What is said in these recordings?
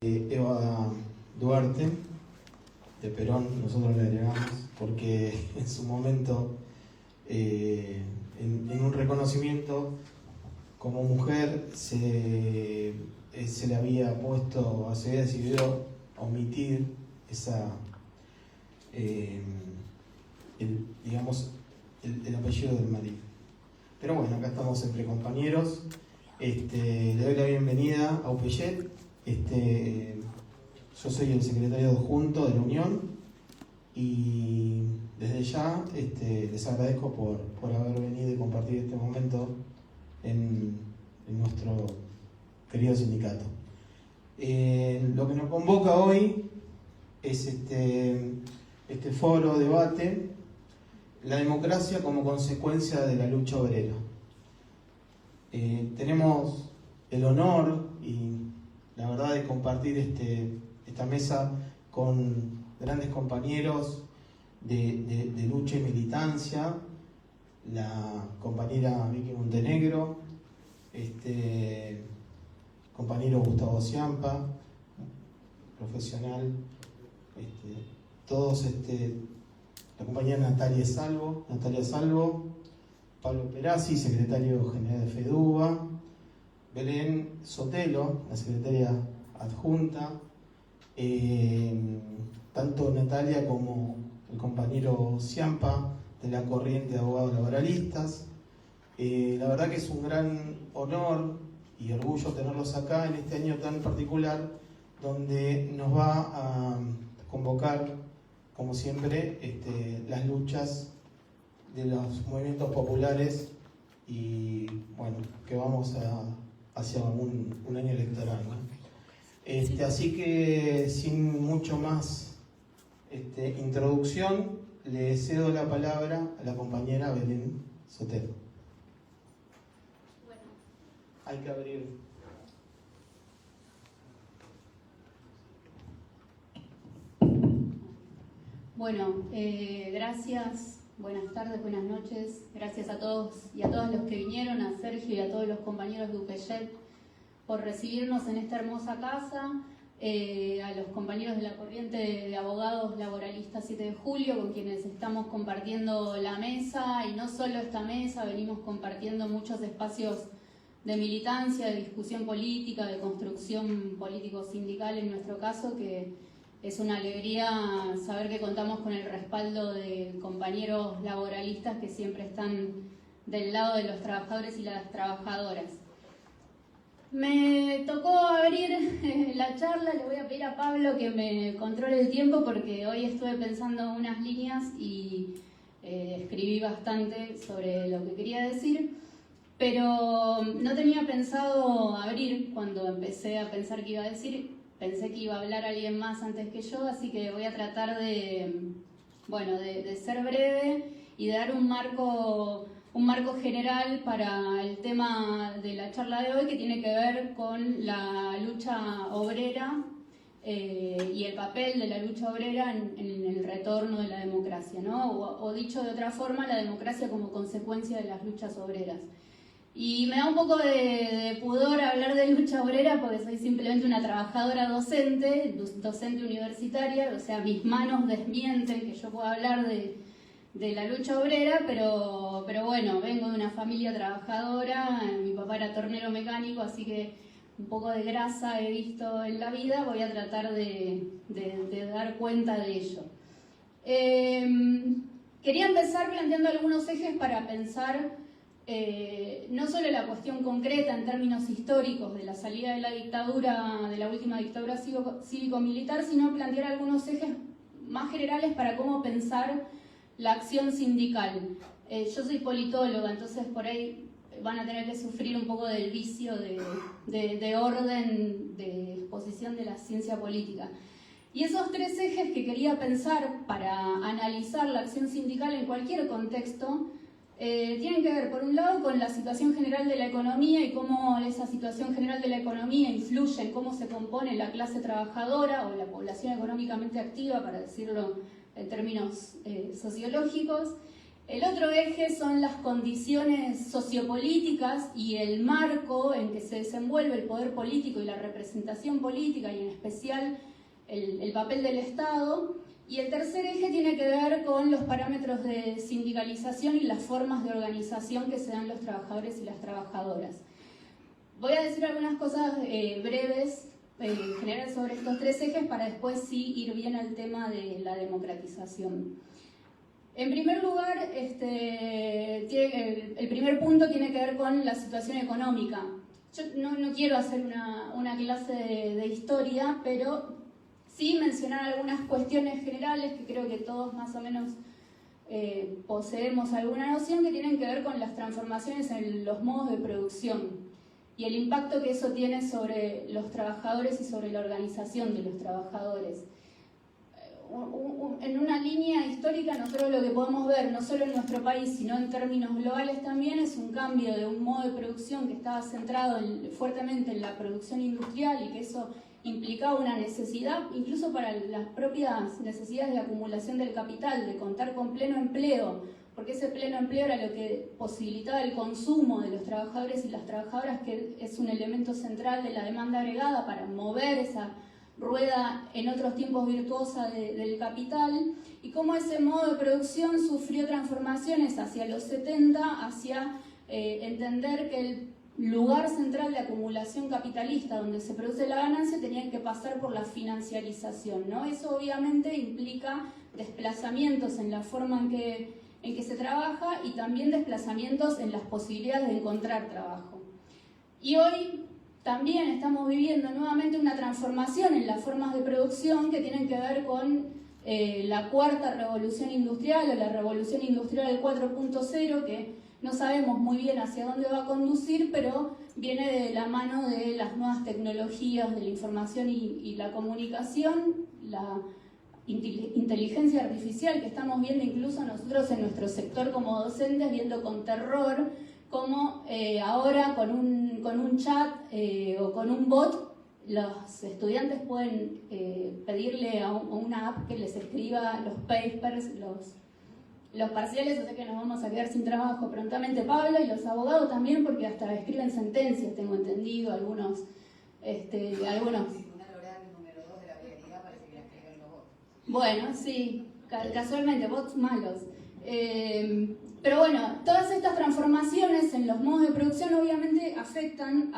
Eva Duarte, de Perón, nosotros le agregamos, porque en su momento, en un reconocimiento como mujer, se le había puesto, se había decidido omitir el apellido del marido. Pero bueno, acá estamos entre compañeros. Le doy la bienvenida a UPYET. Yo soy el secretario adjunto de la Unión y desde ya les agradezco por haber venido y compartir este momento en nuestro querido sindicato. Lo que nos convoca hoy es este foro debate, la democracia como consecuencia de la lucha obrera. Tenemos el honor y la verdad de compartir esta mesa con grandes compañeros de lucha y militancia, la compañera Vicky Montenegro, compañero Gustavo Ciampa, profesional, todos, la compañera Natalia Salvo, Pablo Perazzi, secretario general de FEDUBA, Belén Sotelo, la secretaria adjunta, tanto Natalia como el compañero Ciampa de la corriente de abogados laboralistas. La verdad que es un gran honor y orgullo tenerlos acá en este año tan particular, donde nos va a convocar, como siempre, las luchas de los movimientos populares y bueno, que vamos hacia un año electoral, ¿no? Así que sin mucho más introducción, le cedo la palabra a la compañera Belén Sotelo. Bueno. Hay que abrir. Bueno, gracias, buenas tardes, buenas noches, gracias a todos y a todas los que vinieron, a Sergio y a todos los compañeros de UPYET por recibirnos en esta hermosa casa, a los compañeros de la corriente de abogados laboralistas 7 de julio, con quienes estamos compartiendo la mesa, y no solo esta mesa, venimos compartiendo muchos espacios de militancia, de discusión política, de construcción político-sindical en nuestro caso, que es una alegría saber que contamos con el respaldo de compañeros laboralistas que siempre están del lado de los trabajadores y las trabajadoras. Me tocó abrir la charla, le voy a pedir a Pablo que me controle el tiempo porque hoy estuve pensando unas líneas y escribí bastante sobre lo que quería decir, pero no tenía pensado abrir cuando empecé a pensar que iba a decir. Pensé que iba a hablar alguien más antes que yo, así que voy a tratar de ser breve y de dar un marco general para el tema de la charla de hoy, que tiene que ver con la lucha obrera y el papel de la lucha obrera en el retorno de la democracia, ¿no? O dicho de otra forma, la democracia como consecuencia de las luchas obreras. Y me da un poco de pudor hablar de lucha obrera porque soy simplemente una trabajadora docente universitaria, o sea, mis manos desmienten que yo pueda hablar de la lucha obrera, pero bueno, vengo de una familia trabajadora, mi papá era tornero mecánico, así que un poco de grasa he visto en la vida, voy a tratar de dar cuenta de ello. Quería empezar planteando algunos ejes para pensar no solo la cuestión concreta en términos históricos de la salida de la dictadura, de la última dictadura cívico-militar, sino plantear algunos ejes más generales para cómo pensar la acción sindical. Yo soy politóloga, entonces por ahí van a tener que sufrir un poco del vicio de orden, de exposición de la ciencia política. Y esos tres ejes que quería pensar para analizar la acción sindical en cualquier contexto tienen que ver, por un lado, con la situación general de la economía y cómo esa situación general de la economía influye en cómo se compone la clase trabajadora o la población económicamente activa, para decirlo en términos sociológicos. El otro eje son las condiciones sociopolíticas y el marco en que se desenvuelve el poder político y la representación política, y en especial el papel del Estado. Y el tercer eje tiene que ver con los parámetros de sindicalización y las formas de organización que se dan los trabajadores y las trabajadoras. Voy a decir algunas cosas breves, generales sobre estos tres ejes para después sí ir bien al tema de la democratización. En primer lugar, el primer punto tiene que ver con la situación económica. Yo no quiero hacer una clase de historia, pero sí mencionar algunas cuestiones generales que creo que todos más o menos poseemos alguna noción, que tienen que ver con las transformaciones en los modos de producción y el impacto que eso tiene sobre los trabajadores y sobre la organización de los trabajadores. En una línea histórica, nosotros lo que podemos ver, no solo en nuestro país, sino en términos globales también, es un cambio de un modo de producción que estaba centrado fuertemente en la producción industrial, y que eso implicaba una necesidad, incluso para las propias necesidades de acumulación del capital, de contar con pleno empleo, porque ese pleno empleo era lo que posibilitaba el consumo de los trabajadores y las trabajadoras, que es un elemento central de la demanda agregada para mover esa rueda en otros tiempos virtuosa del capital, y cómo ese modo de producción sufrió transformaciones hacia los 70, hacia entender que el lugar central de acumulación capitalista donde se produce la ganancia tenía que pasar por la financiarización, ¿no? Eso obviamente implica desplazamientos en la forma en que se trabaja, y también desplazamientos en las posibilidades de encontrar trabajo. Y hoy también estamos viviendo nuevamente una transformación en las formas de producción que tienen que ver con la cuarta revolución industrial, o la revolución industrial 4.0, que no sabemos muy bien hacia dónde va a conducir, pero viene de la mano de las nuevas tecnologías de la información y la comunicación, la inteligencia artificial, que estamos viendo incluso nosotros en nuestro sector como docentes, viendo con terror cómo ahora con un chat o con un bot los estudiantes pueden pedirle a una app que les escriba los papers, los parciales, o sea que nos vamos a quedar sin trabajo prontamente, Pablo, y los abogados también, porque hasta escriben sentencias, tengo entendido, algunos. Bueno, sí, casualmente, bots malos. Pero bueno, todas estas transformaciones en los modos de producción obviamente afectan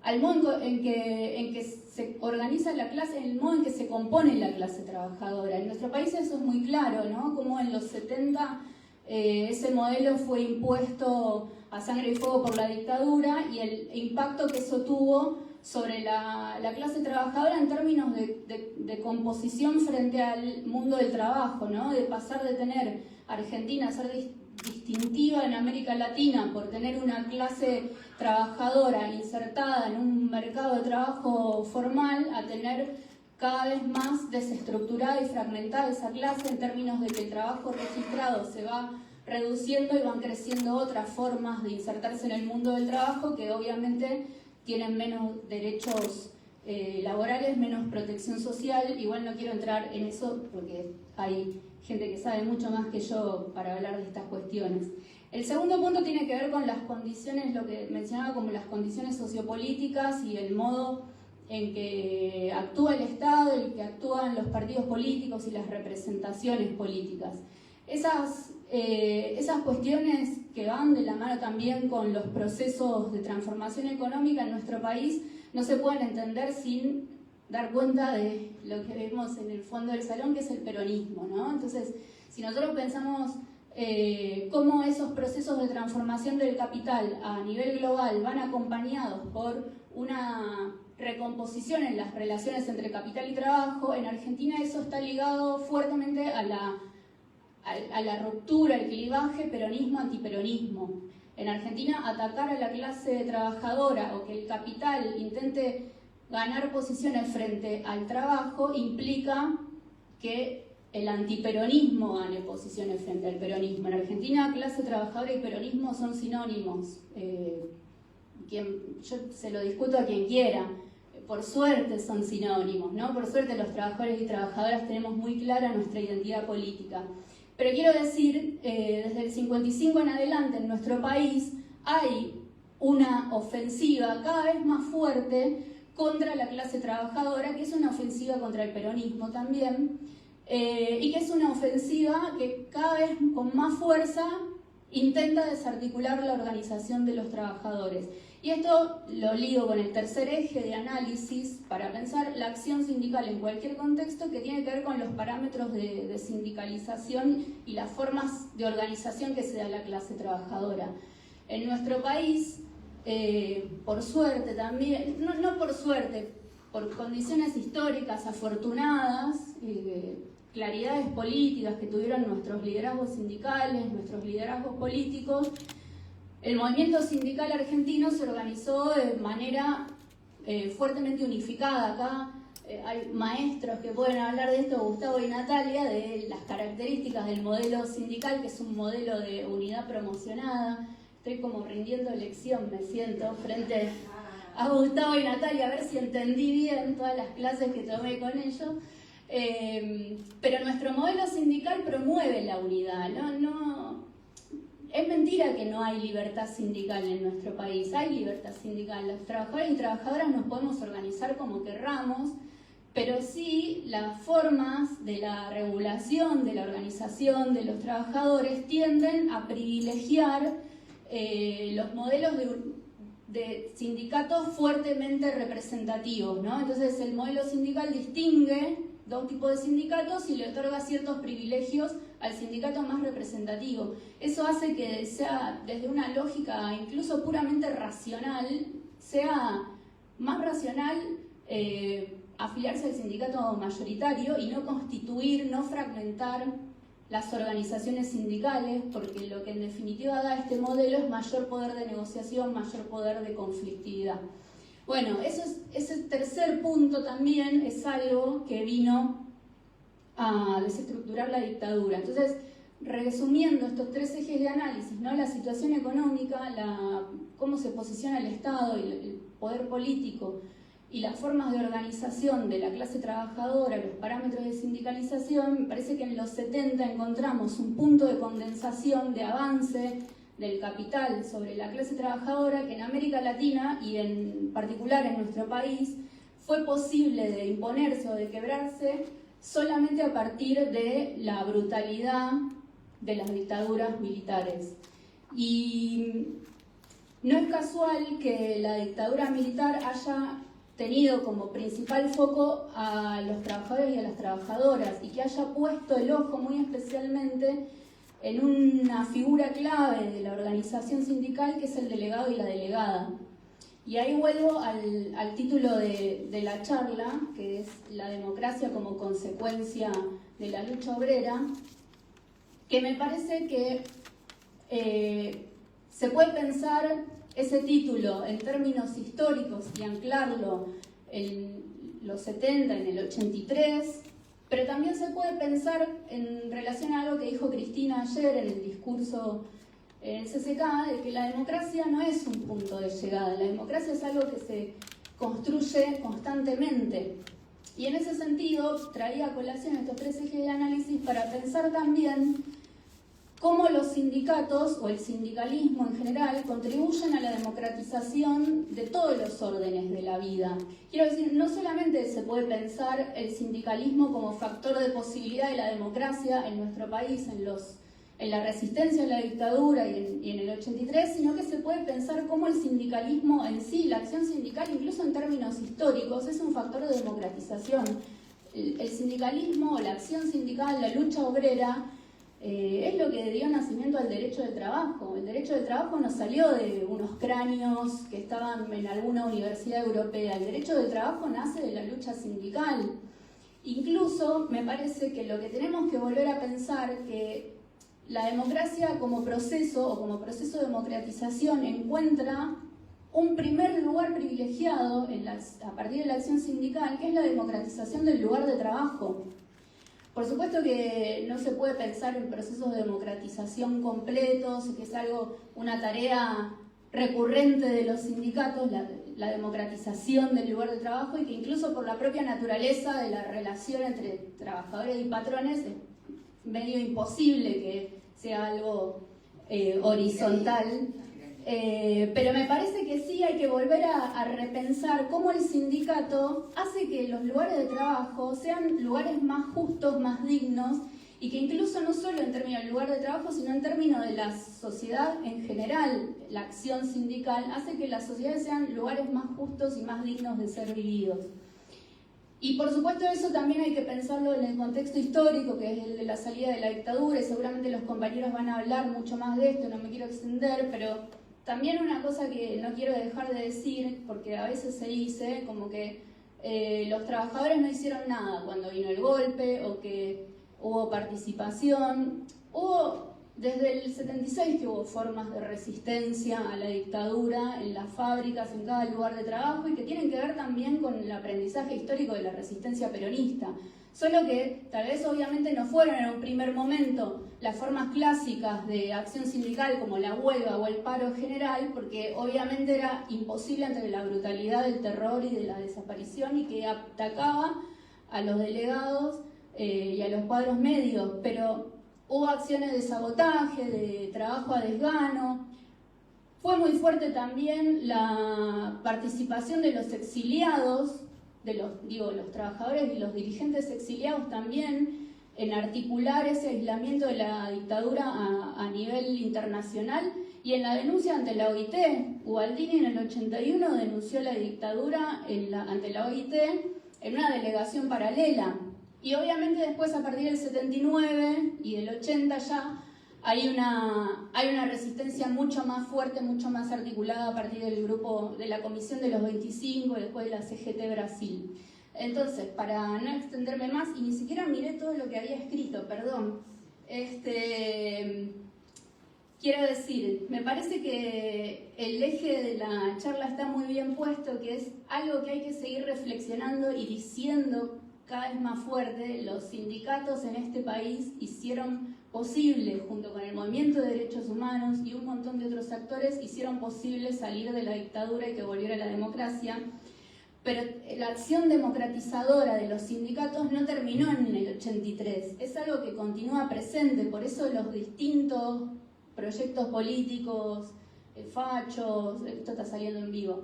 al modo en que se organiza la clase, el modo en que se compone la clase trabajadora. En nuestro país eso es muy claro, ¿no? Como en los 70 ese modelo fue impuesto a sangre y fuego por la dictadura, y el impacto que eso tuvo sobre la clase trabajadora en términos de composición frente al mundo del trabajo, ¿no? De pasar de tener Argentina a ser distintiva en América Latina por tener una clase trabajadora insertada en un mercado de trabajo formal, a tener cada vez más desestructurada y fragmentada esa clase, en términos de que el trabajo registrado se va reduciendo y van creciendo otras formas de insertarse en el mundo del trabajo, que obviamente tienen menos derechos laborales, menos protección social. Igual no quiero entrar en eso porque hay gente que sabe mucho más que yo para hablar de estas cuestiones. El segundo punto tiene que ver con las condiciones, lo que mencionaba como las condiciones sociopolíticas y el modo en que actúa el Estado, el que actúan los partidos políticos y las representaciones políticas. Esas cuestiones que van de la mano también con los procesos de transformación económica en nuestro país no se pueden entender sin dar cuenta de lo que vemos en el fondo del salón, que es el peronismo, ¿no? Entonces, si nosotros pensamos cómo esos procesos de transformación del capital a nivel global van acompañados por una recomposición en las relaciones entre capital y trabajo, en Argentina eso está ligado fuertemente a la ruptura, al clivaje peronismo-antiperonismo. En Argentina, atacar a la clase trabajadora o que el capital intente ganar posiciones frente al trabajo implica que el antiperonismo gane posiciones frente al peronismo. En Argentina, clase trabajadora y peronismo son sinónimos. Yo se lo discuto a quien quiera. Por suerte son sinónimos, ¿no? Por suerte los trabajadores y trabajadoras tenemos muy clara nuestra identidad política. Pero quiero decir, desde el 55 en adelante en nuestro país hay una ofensiva cada vez más fuerte contra la clase trabajadora, que es una ofensiva contra el peronismo también, y que es una ofensiva que cada vez con más fuerza intenta desarticular la organización de los trabajadores. Y esto lo ligo con el tercer eje de análisis para pensar la acción sindical en cualquier contexto, que tiene que ver con los parámetros de sindicalización y las formas de organización que se da a la clase trabajadora. En nuestro país, por suerte también, no por suerte, por condiciones históricas afortunadas, claridades políticas que tuvieron nuestros liderazgos sindicales, nuestros liderazgos políticos, el movimiento sindical argentino se organizó de manera fuertemente unificada. Acá hay maestros que pueden hablar de esto, Gustavo y Natalia, de las características del modelo sindical, que es un modelo de unidad promocionada. Estoy como rindiendo lección, me siento, frente a Gustavo y Natalia, a ver si entendí bien todas las clases que tomé con ellos. Pero nuestro modelo sindical promueve la unidad, ¿no? Es mentira que no hay libertad sindical en nuestro país, hay libertad sindical. Los trabajadores y trabajadoras nos podemos organizar como querramos, pero sí las formas de la regulación, de la organización de los trabajadores tienden a privilegiar los modelos de sindicatos fuertemente representativos, ¿no? Entonces el modelo sindical distingue dos tipos de sindicatos y le otorga ciertos privilegios al sindicato más representativo. Eso hace que sea, desde una lógica incluso puramente racional, sea más racional afiliarse al sindicato mayoritario y no constituir, no fragmentar las organizaciones sindicales, porque lo que en definitiva da este modelo es mayor poder de negociación, mayor poder de conflictividad. Bueno, ese tercer punto también es algo que vino a desestructurar la dictadura. Entonces, resumiendo estos tres ejes de análisis, ¿no? La situación económica, cómo se posiciona el Estado y el poder político y las formas de organización de la clase trabajadora, los parámetros de sindicalización, me parece que en los 70 encontramos un punto de condensación, de avance del capital sobre la clase trabajadora, que en América Latina y en particular en nuestro país fue posible de imponerse o de quebrarse solamente a partir de la brutalidad de las dictaduras militares. Y no es casual que la dictadura militar haya tenido como principal foco a los trabajadores y a las trabajadoras y que haya puesto el ojo muy especialmente en una figura clave de la organización sindical, que es el delegado y la delegada. Y ahí vuelvo al título de la charla, que es la democracia como consecuencia de la lucha obrera, que me parece que se puede pensar ese título en términos históricos y anclarlo en los 70, en el 83, pero también se puede pensar en relación a algo que dijo Cristina ayer en el discurso en el CCK, de que la democracia no es un punto de llegada, la democracia es algo que se construye constantemente. Y en ese sentido traía a colación estos tres ejes de análisis para pensar también cómo los sindicatos o el sindicalismo en general contribuyen a la democratización de todos los órdenes de la vida. Quiero decir, no solamente se puede pensar el sindicalismo como factor de posibilidad de la democracia en nuestro país, en la resistencia a la dictadura y en el 83, sino que se puede pensar cómo el sindicalismo en sí, la acción sindical, incluso en términos históricos, es un factor de democratización. El sindicalismo, la acción sindical, la lucha obrera, es lo que dio nacimiento al derecho del trabajo. El derecho del trabajo no salió de unos cráneos que estaban en alguna universidad europea. El derecho del trabajo nace de la lucha sindical. Incluso me parece que lo que tenemos que volver a pensar que la democracia como proceso o como proceso de democratización encuentra un primer lugar privilegiado a partir de la acción sindical, que es la democratización del lugar de trabajo. Por supuesto que no se puede pensar en procesos de democratización completos, que es una tarea recurrente de los sindicatos, la democratización del lugar de trabajo, y que incluso por la propia naturaleza de la relación entre trabajadores y patrones medio imposible que sea algo horizontal. Pero me parece que sí hay que volver a repensar cómo el sindicato hace que los lugares de trabajo sean lugares más justos, más dignos, y que incluso no solo en términos del lugar de trabajo, sino en términos de la sociedad en general, la acción sindical hace que las sociedades sean lugares más justos y más dignos de ser vividos. Y por supuesto eso también hay que pensarlo en el contexto histórico, que es el de la salida de la dictadura, y seguramente los compañeros van a hablar mucho más de esto, no me quiero extender, pero también una cosa que no quiero dejar de decir, porque a veces se dice como que los trabajadores no hicieron nada cuando vino el golpe, o que hubo participación. Hubo desde el 76 que hubo formas de resistencia a la dictadura en las fábricas, en cada lugar de trabajo, y que tienen que ver también con el aprendizaje histórico de la resistencia peronista. Solo que tal vez obviamente no fueron en un primer momento las formas clásicas de acción sindical como la huelga o el paro general, porque obviamente era imposible ante la brutalidad del terror y de la desaparición, y que atacaba a los delegados y a los cuadros medios, pero hubo acciones de sabotaje, de trabajo a desgano. Fue muy fuerte también la participación de los exiliados, los trabajadores y los dirigentes exiliados también, en articular ese aislamiento de la dictadura a nivel internacional y en la denuncia ante la OIT. Ubaldini en el 81 denunció la dictadura ante la OIT en una delegación paralela. Y obviamente después, a partir del 79 y del 80 ya, hay una resistencia mucho más fuerte, mucho más articulada a partir del grupo de la Comisión de los 25 y después de la CGT Brasil. Entonces, para no extenderme más, y ni siquiera miré todo lo que había escrito, perdón, quiero decir, me parece que el eje de la charla está muy bien puesto, que es algo que hay que seguir reflexionando y diciendo cada vez más fuerte. Los sindicatos en este país hicieron posible, junto con el movimiento de derechos humanos y un montón de otros actores, hicieron posible salir de la dictadura y que volviera la democracia. Pero la acción democratizadora de los sindicatos no terminó en el 83, es algo que continúa presente, por eso los distintos proyectos políticos, fachos, esto está saliendo en vivo,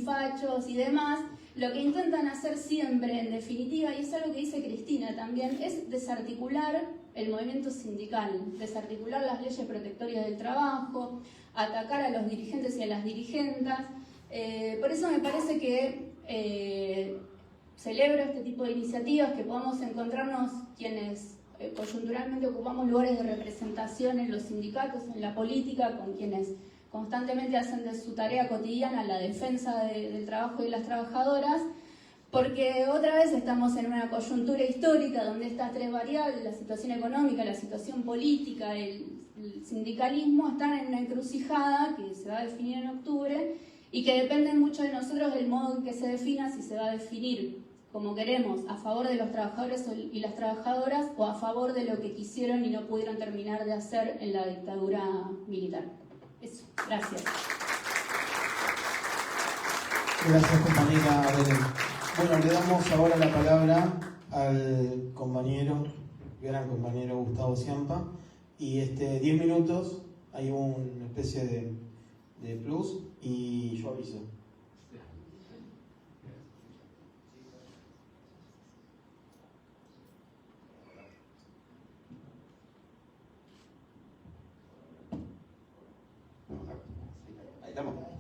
fachos y demás, lo que intentan hacer siempre, en definitiva, y es algo que dice Cristina también, es desarticular el movimiento sindical, desarticular las leyes protectorias del trabajo, atacar a los dirigentes y a las dirigentas. Por eso me parece que celebro este tipo de iniciativas, que podamos encontrarnos quienes coyunturalmente ocupamos lugares de representación en los sindicatos, en la política, con quienes constantemente hacen de su tarea cotidiana la defensa del trabajo y de las trabajadoras, porque otra vez estamos en una coyuntura histórica donde estas tres variables, la situación económica, la situación política, el sindicalismo, están en una encrucijada que se va a definir en octubre y que depende mucho de nosotros del modo en que se defina, si se va a definir como queremos, a favor de los trabajadores y las trabajadoras, o a favor de lo que quisieron y no pudieron terminar de hacer en la dictadura militar. Eso, gracias. Gracias, compañera Belén. Bueno, le damos ahora la palabra al gran compañero Gustavo Ciampa, y 10 minutos, hay una especie de plus, y yo aviso.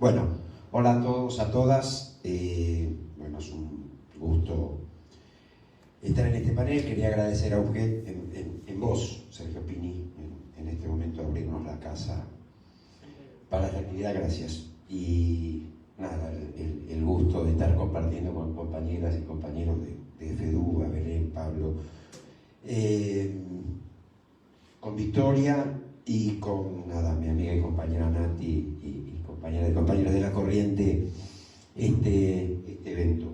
Bueno, hola a todos, a todas. Bueno, es un gusto estar en este panel. Quería agradecer a UGED en vos, Sergio Pini, en este momento abrirnos la casa para la actividad. Gracias. Y nada, el gusto de estar compartiendo con compañeras y compañeros de FEDU, Belén, Pablo, con Victoria y con mi amiga y compañera Nati y compañeros de la corriente, este evento.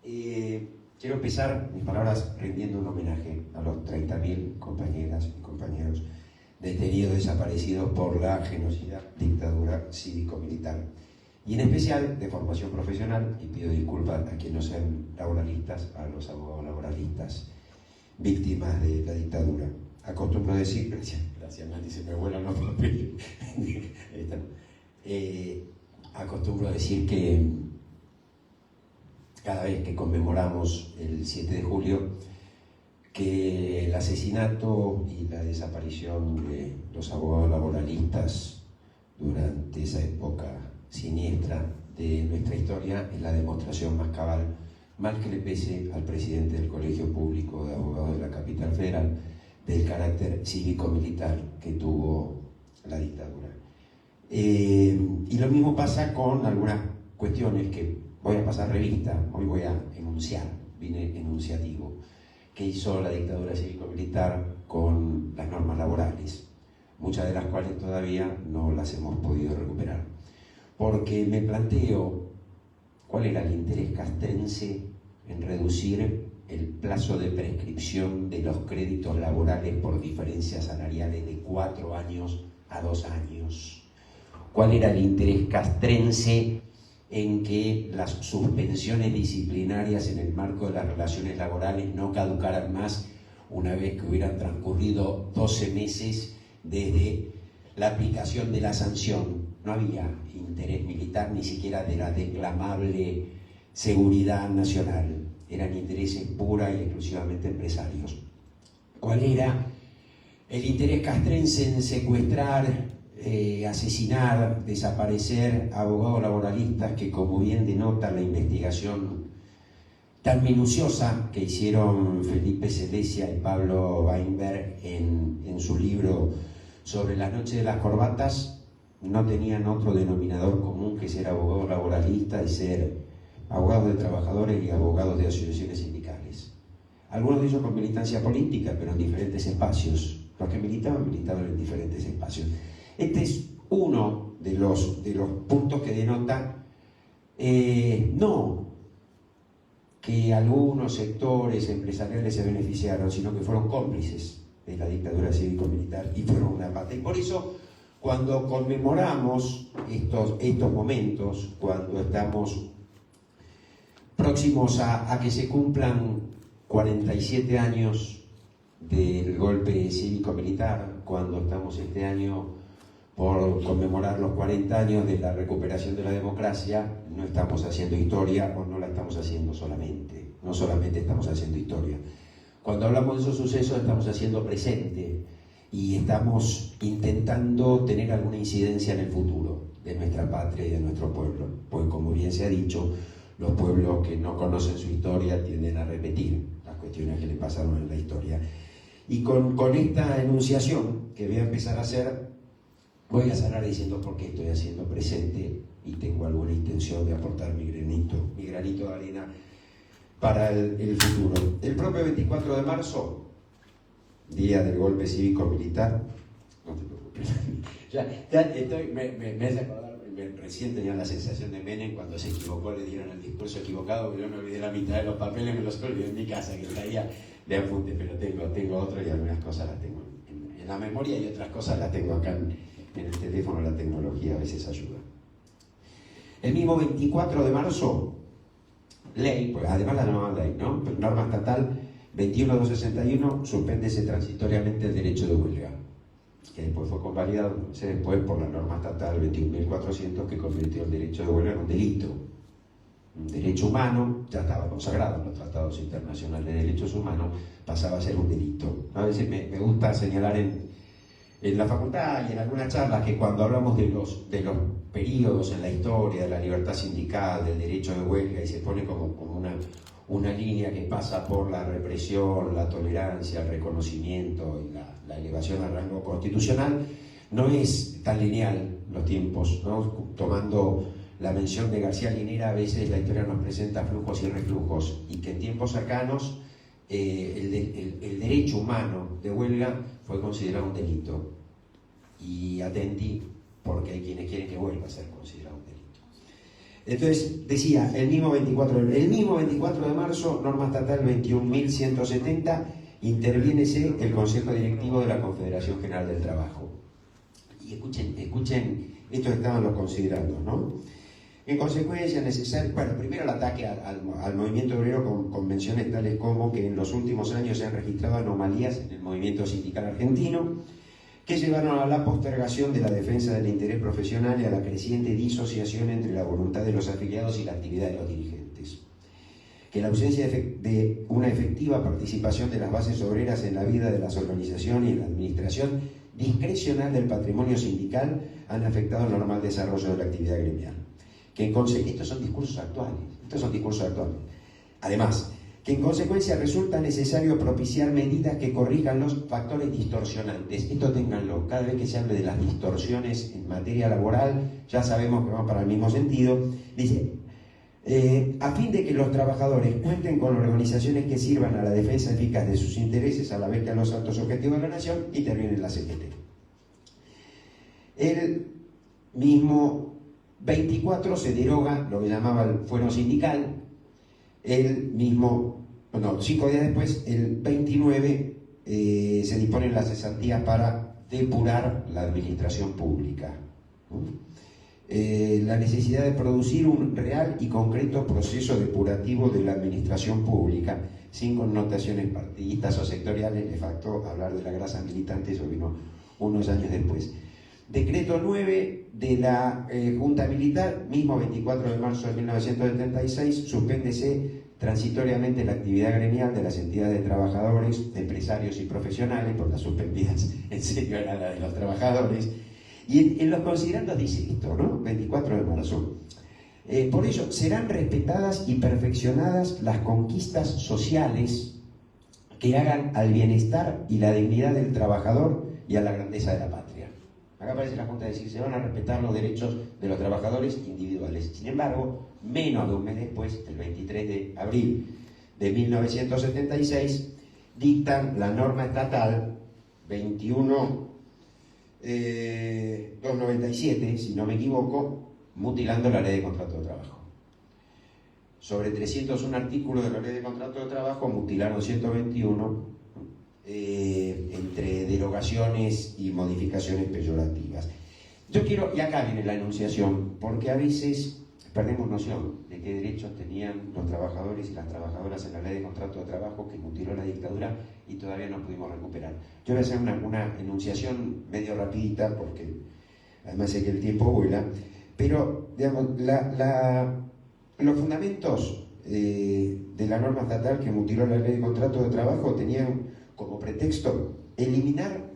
Quiero empezar mis palabras rindiendo un homenaje a los 30.000 compañeras y compañeros detenidos, desaparecidos por la genocida dictadura cívico-militar, y en especial de formación profesional, y pido disculpas a quienes no sean laboralistas, a los abogados laboralistas. víctimas de la dictadura. Acostumbro decir, gracias Nati, se me vuelan los papeles. Acostumbro decir que cada vez que conmemoramos el 7 de julio, que el asesinato y la desaparición de los abogados laboralistas durante esa época siniestra de nuestra historia es la demostración más cabal, mal que le pese al presidente del Colegio Público de Abogados de la Capital Federal, del carácter cívico-militar que tuvo la dictadura. Y lo mismo pasa con algunas cuestiones que voy a pasar revista, hoy voy a enunciar, vine enunciativo, que hizo la dictadura cívico-militar con las normas laborales, muchas de las cuales todavía no las hemos podido recuperar. Porque me planteo cuál era el interés castrense en reducir el plazo de prescripción de los créditos laborales por diferencias salariales de 4 años a 2 años. ¿Cuál era el interés castrense en que las suspensiones disciplinarias en el marco de las relaciones laborales no caducaran más una vez que hubieran transcurrido 12 meses desde la aplicación de la sanción? No había interés militar ni siquiera de la declamable seguridad nacional, eran intereses pura y exclusivamente empresarios. ¿Cuál era el interés castrense en secuestrar, asesinar, desaparecer abogados laboralistas que, como bien denota la investigación tan minuciosa que hicieron Felipe Celesia y Pablo Weinberg en su libro sobre la noche de las corbatas, no tenían otro denominador común que ser abogados laboralistas y ser abogados de trabajadores y abogados de asociaciones sindicales? Algunos de ellos con militancia política, pero en diferentes espacios. Los que militaban en diferentes espacios. Este es uno de los puntos que denota no que algunos sectores empresariales se beneficiaron, sino que fueron cómplices de la dictadura cívico-militar y fueron una parte. Y por eso, cuando conmemoramos estos momentos, cuando estamos próximos a que se cumplan 47 años del golpe cívico-militar, cuando estamos este año por conmemorar los 40 años de la recuperación de la democracia, no estamos haciendo historia o no la estamos haciendo solamente, no solamente estamos haciendo historia. Cuando hablamos de esos sucesos estamos haciendo presente y estamos intentando tener alguna incidencia en el futuro de nuestra patria y de nuestro pueblo, pues como bien se ha dicho, los pueblos que no conocen su historia tienden a repetir las cuestiones que le pasaron en la historia. Y con esta enunciación que voy a empezar a hacer, voy a cerrar diciendo por qué estoy haciendo presente y tengo alguna intención de aportar mi granito de arena para el futuro. El propio 24 de marzo, día del golpe cívico-militar, no te preocupes, me hace acordar, recién tenía la sensación de Menem cuando se equivocó, le dieron el discurso equivocado, pero yo me olvidé la mitad de los papeles, me los olvidé en mi casa, que traía de apunte, pero tengo otro y algunas cosas las tengo en la memoria y otras cosas las tengo acá en el teléfono. La tecnología a veces ayuda. El mismo 24 de marzo, ley, pues además la nueva ley, ¿no? Norma estatal 21261, suspéndese transitoriamente el derecho de huelga, que después fue convalidado después por la norma estatal 21.400, que convirtió el derecho de huelga en un delito. Un derecho humano, ya estaba consagrado en los tratados internacionales de derechos humanos, pasaba a ser un delito. A veces me gusta señalar en la facultad y en algunas charlas que cuando hablamos de los periodos en la historia de la libertad sindical, del derecho de huelga, y se pone como una línea que pasa por la represión, la tolerancia, el reconocimiento y la elevación al rango constitucional, no es tan lineal los tiempos, ¿no? Tomando la mención de García Linera, a veces la historia nos presenta flujos y reflujos, y que en tiempos cercanos el derecho humano de huelga fue considerado un delito. Y atenti, porque hay quienes quieren que vuelva a ser considerado un delito. Entonces, decía, el mismo 24 de marzo, norma estatal 21.170, interviene el Consejo Directivo de la Confederación General del Trabajo. Y escuchen, estos estaban los considerandos, ¿no? En consecuencia, necesario, bueno, primero el ataque al movimiento obrero con convenciones tales como que en los últimos años se han registrado anomalías en el movimiento sindical argentino que llevaron a la postergación de la defensa del interés profesional y a la creciente disociación entre la voluntad de los afiliados y la actividad de los dirigentes. Que la ausencia de una efectiva participación de las bases obreras en la vida de las organizaciones y en la administración discrecional del patrimonio sindical han afectado el normal desarrollo de la actividad gremial. Que estos son discursos actuales, Además, que en consecuencia resulta necesario propiciar medidas que corrijan los factores distorsionantes. Esto ténganlo, cada vez que se hable de las distorsiones en materia laboral, ya sabemos que van para el mismo sentido. Dice, a fin de que los trabajadores cuenten con organizaciones que sirvan a la defensa eficaz de sus intereses a la vez que a los altos objetivos de la nación, interviene la CGT. El mismo 24 se deroga lo que llamaba el fuero sindical, 5 días después, el 29, se disponen las cesantías para depurar la administración pública. La necesidad de producir un real y concreto proceso depurativo de la administración pública, sin connotaciones partidistas o sectoriales. De facto, hablar de la grasa militante, eso vino unos años después. Decreto 9 de la Junta Militar, mismo 24 de marzo de 1976, suspéndese transitoriamente la actividad gremial de las entidades de trabajadores, empresarios y profesionales, por las suspendidas en serio era la de los trabajadores, y en los considerandos dice esto, ¿no? 24 de marzo. Por ello, serán respetadas y perfeccionadas las conquistas sociales que hagan al bienestar y la dignidad del trabajador y a la grandeza de la patria. Acá aparece la Junta de decir, se van a respetar los derechos de los trabajadores individuales. Sin embargo, menos de un mes después, el 23 de abril de 1976, dictan la norma estatal 21.297, si no me equivoco, mutilando la ley de contrato de trabajo. Sobre 301 artículos de la ley de contrato de trabajo, mutilaron 121, entre derogaciones y modificaciones peyorativas. Yo quiero, y acá viene la enunciación, porque a veces perdemos noción de qué derechos tenían los trabajadores y las trabajadoras en la ley de contrato de trabajo que mutiló la dictadura y todavía no pudimos recuperar. Yo voy a hacer una enunciación medio rapidita, porque además sé que el tiempo vuela, pero digamos, los fundamentos de la norma estatal que mutiló la ley de contrato de trabajo tenían como pretexto eliminar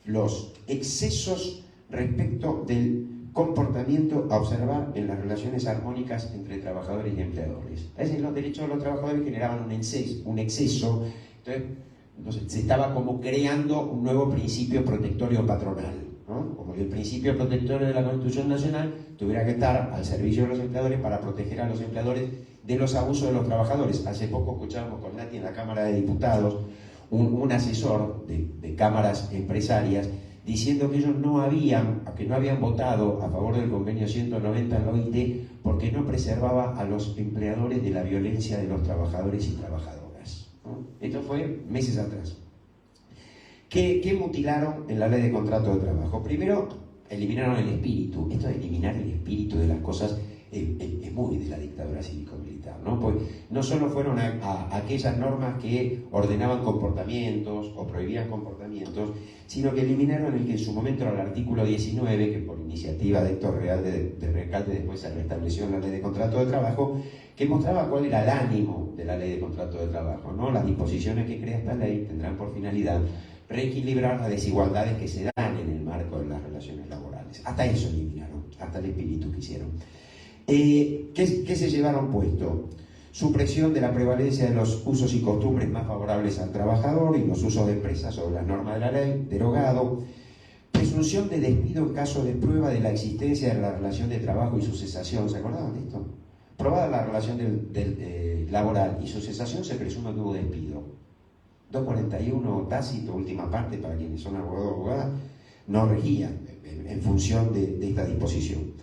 los excesos respecto del comportamiento a observar en las relaciones armónicas entre trabajadores y empleadores. Es decir, los derechos de los trabajadores generaban un exceso, entonces se estaba como creando un nuevo principio protectorio patronal, ¿no? Como que el principio protectorio de la Constitución Nacional tuviera que estar al servicio de los empleadores para proteger a los empleadores de los abusos de los trabajadores. Hace poco escuchábamos con Nati en la Cámara de Diputados un asesor de cámaras empresarias diciendo que ellos no habían votado a favor del convenio 190 en la OIT porque no preservaba a los empleadores de la violencia de los trabajadores y trabajadoras, ¿no? Esto fue meses atrás. ¿Qué mutilaron en la ley de contrato de trabajo? Primero, eliminaron el espíritu. Esto de eliminar el espíritu de las cosas es muy de la dictadura cívico-militar, ¿no? Pues no solo fueron a aquellas normas que ordenaban comportamientos o prohibían comportamientos, sino que eliminaron el que en su momento era el artículo 19, que por iniciativa de Héctor Real de Recalde después se restableció en la ley de contrato de trabajo, que mostraba cuál era el ánimo de la ley de contrato de trabajo, ¿no? Las disposiciones que crea esta ley tendrán por finalidad reequilibrar las desigualdades que se dan en el marco de las relaciones laborales. Hasta eso eliminaron, hasta el espíritu que hicieron. ¿Qué se llevaron puesto? Supresión de la prevalencia de los usos y costumbres más favorables al trabajador y los usos de empresas sobre las normas de la ley, derogado. Presunción de despido en caso de prueba de la existencia de la relación de trabajo y su cesación. ¿Se acordaban de esto? Probada la relación laboral y su cesación, se presume que hubo despido. 241 tácito, última parte, para quienes son abogados o abogadas, no regían en función de esta disposición.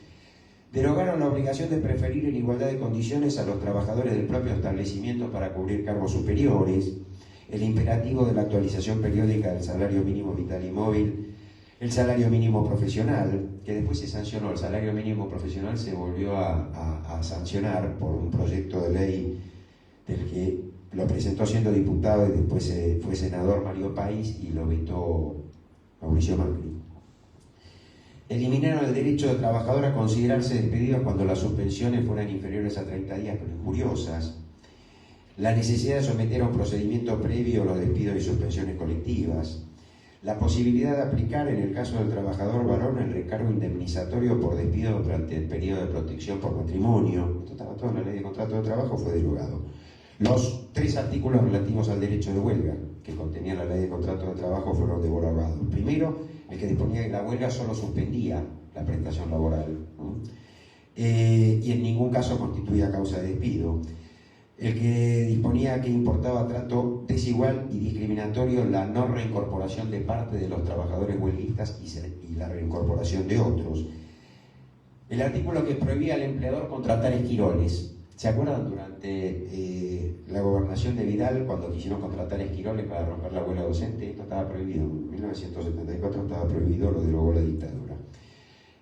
Derogaron la obligación de preferir en igualdad de condiciones a los trabajadores del propio establecimiento para cubrir cargos superiores, el imperativo de la actualización periódica del salario mínimo vital y móvil, El salario mínimo profesional, que después se sancionó, el salario mínimo profesional se volvió a sancionar por un proyecto de ley del que lo presentó siendo diputado y después fue senador Mario País y lo vetó Mauricio Macri. Eliminaron el derecho del trabajador a considerarse despedido cuando las suspensiones fueran inferiores a 30 días, pero injuriosas. La necesidad de someter a un procedimiento previo los despidos y suspensiones colectivas. La posibilidad de aplicar, en el caso del trabajador varón, el recargo indemnizatorio por despido durante el periodo de protección por matrimonio. Esto estaba todo en la ley de contrato de trabajo, fue derogado. Los 3 artículos relativos al derecho de huelga que contenía la ley de contrato de trabajo fueron derogados. Primero, el que disponía que la huelga solo suspendía la prestación laboral, ¿no? Y en ningún caso constituía causa de despido. El que disponía que importaba trato desigual y discriminatorio la no reincorporación de parte de los trabajadores huelguistas y la reincorporación de otros. El artículo que prohibía al empleador contratar esquiroles. ¿Se acuerdan durante la gobernación de Vidal, cuando quisieron contratar esquiroles para romper la huelga docente? Esto estaba prohibido. En 1974 estaba prohibido, lo derogó la dictadura.